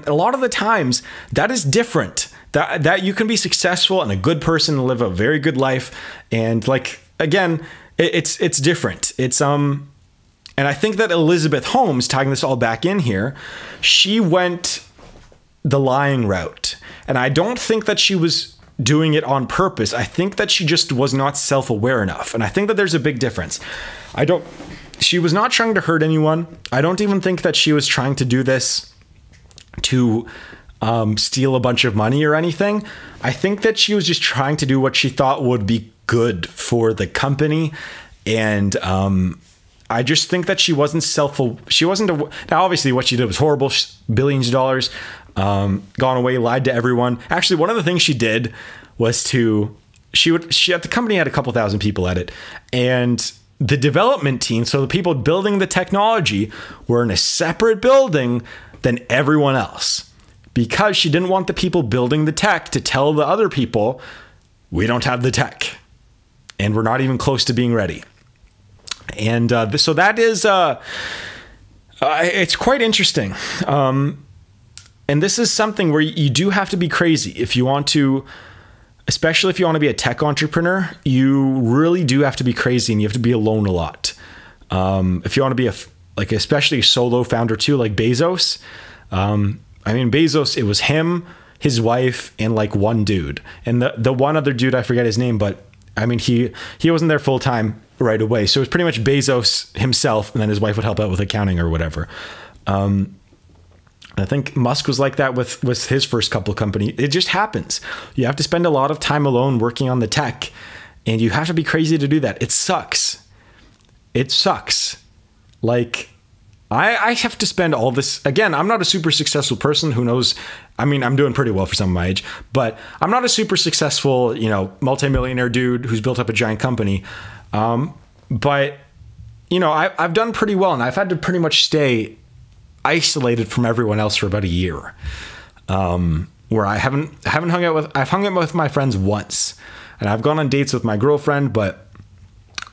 a lot of the times that is different. That you can be successful and a good person and live a very good life. And like, again, it's different. And I think that Elizabeth Holmes, tying this all back in here, she went the lying route. And I don't think that she was doing it on purpose. I think that she just was not self-aware enough. And I think that there's a big difference. She was not trying to hurt anyone. I don't even think that she was trying to do this to steal a bunch of money or anything. I think that she was just trying to do what she thought would be good for the company. And I just think that she wasn't now obviously what she did was horrible. Billions of dollars, gone away, lied to everyone. Actually, one of the things she did was she at the company had a couple thousand people at it, and the development team, so the people building the technology, were in a separate building than everyone else, because she didn't want the people building the tech to tell the other people, we don't have the tech and we're not even close to being ready. And so that is, it's quite interesting. And this is something where you do have to be crazy if you want to, especially if you want to be a tech entrepreneur. You really do have to be crazy, and you have to be alone a lot. If you want to be especially a solo founder too, like Bezos. I mean, Bezos, it was him, his wife, and like one dude. And the one other dude, I forget his name, but I mean, he wasn't there full time right away. So it was pretty much Bezos himself, and then his wife would help out with accounting or whatever. I think Musk was like that with his first couple companies. It just happens. You have to spend a lot of time alone working on the tech, and you have to be crazy to do that. It sucks. It sucks. Like, I have to spend all this. Again, I'm not a super successful person. Who knows? I mean, I'm doing pretty well for some of my age, but I'm not a super successful, multimillionaire dude who's built up a giant company. But, I've done pretty well, and I've had to pretty much stay isolated from everyone else for about a year, where I haven't hung out with. I've hung out with my friends once, and I've gone on dates with my girlfriend, but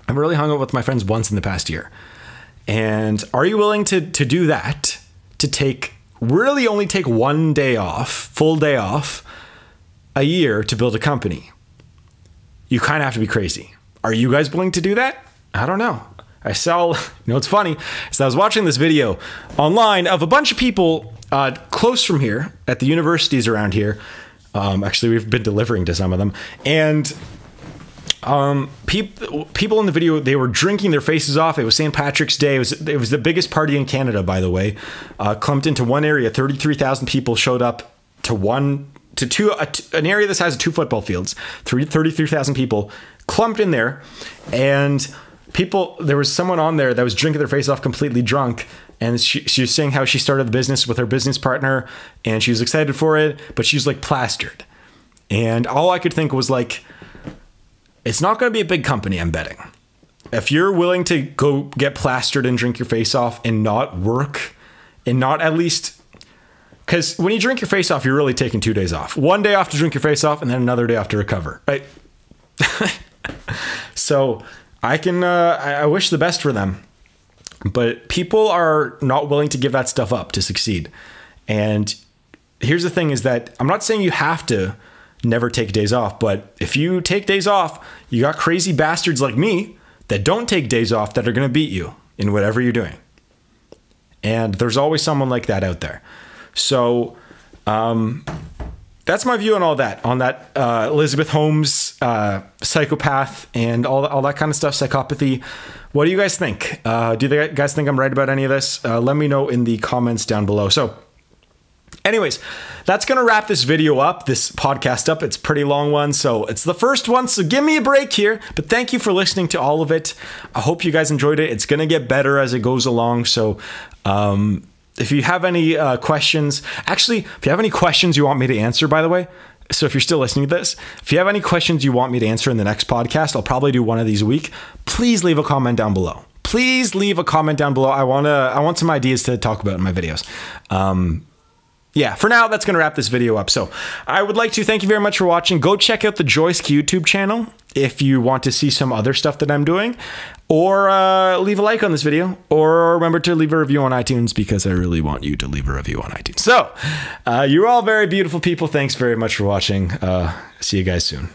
I've really hung out with my friends once in the past year. And are you willing to do that? To really only take one day off, full day off, a year to build a company? You kind of have to be crazy. Are you guys willing to do that? I don't know. It's funny. So I was watching this video online of a bunch of people close from here at the universities around here. Actually, we've been delivering to some of them. And people in the video, they were drinking their faces off. It was St. Patrick's Day. It was the biggest party in Canada, by the way. Clumped into one area. 33,000 people showed up to an area the size of 2 football fields. 33,000 people clumped in there, and there was someone on there that was drinking their face off, completely drunk. And she was saying how she started the business with her business partner, and she was excited for it, but she was like plastered. And all I could think was like, it's not going to be a big company, I'm betting. If you're willing to go get plastered and drink your face off and not work, and not at least, because when you drink your face off, you're really taking 2 days off. 1 day off to drink your face off, and then another day off to recover, right? So I wish the best for them, but people are not willing to give that stuff up to succeed. And here's the thing is that I'm not saying you have to never take days off, but if you take days off, you got crazy bastards like me that don't take days off that are going to beat you in whatever you're doing. And there's always someone like that out there. So that's my view on all that, Elizabeth Holmes, psychopath, and all that kind of stuff, psychopathy. What do you guys think? Do you guys think I'm right about any of this? Let me know in the comments down below. So anyways, that's going to wrap this video up, this podcast up. It's a pretty long one, so it's the first one, so give me a break here. But thank you for listening to all of it. I hope you guys enjoyed it. It's going to get better as it goes along, so if you have any questions, actually, if you have any questions you want me to answer, by the way, so if you're still listening to this, if you have any questions you want me to answer in the next podcast, I'll probably do one of these a week. Please leave a comment down below. Please leave a comment down below. I want some ideas to talk about in my videos. Yeah, for now, that's going to wrap this video up. So I would like to thank you very much for watching. Go check out the Joisk YouTube channel. if you want to see some other stuff that I'm doing, or leave a like on this video, or remember to leave a review on iTunes, because I really want you to leave a review on iTunes. So you're all very beautiful people. Thanks very much for watching. See you guys soon.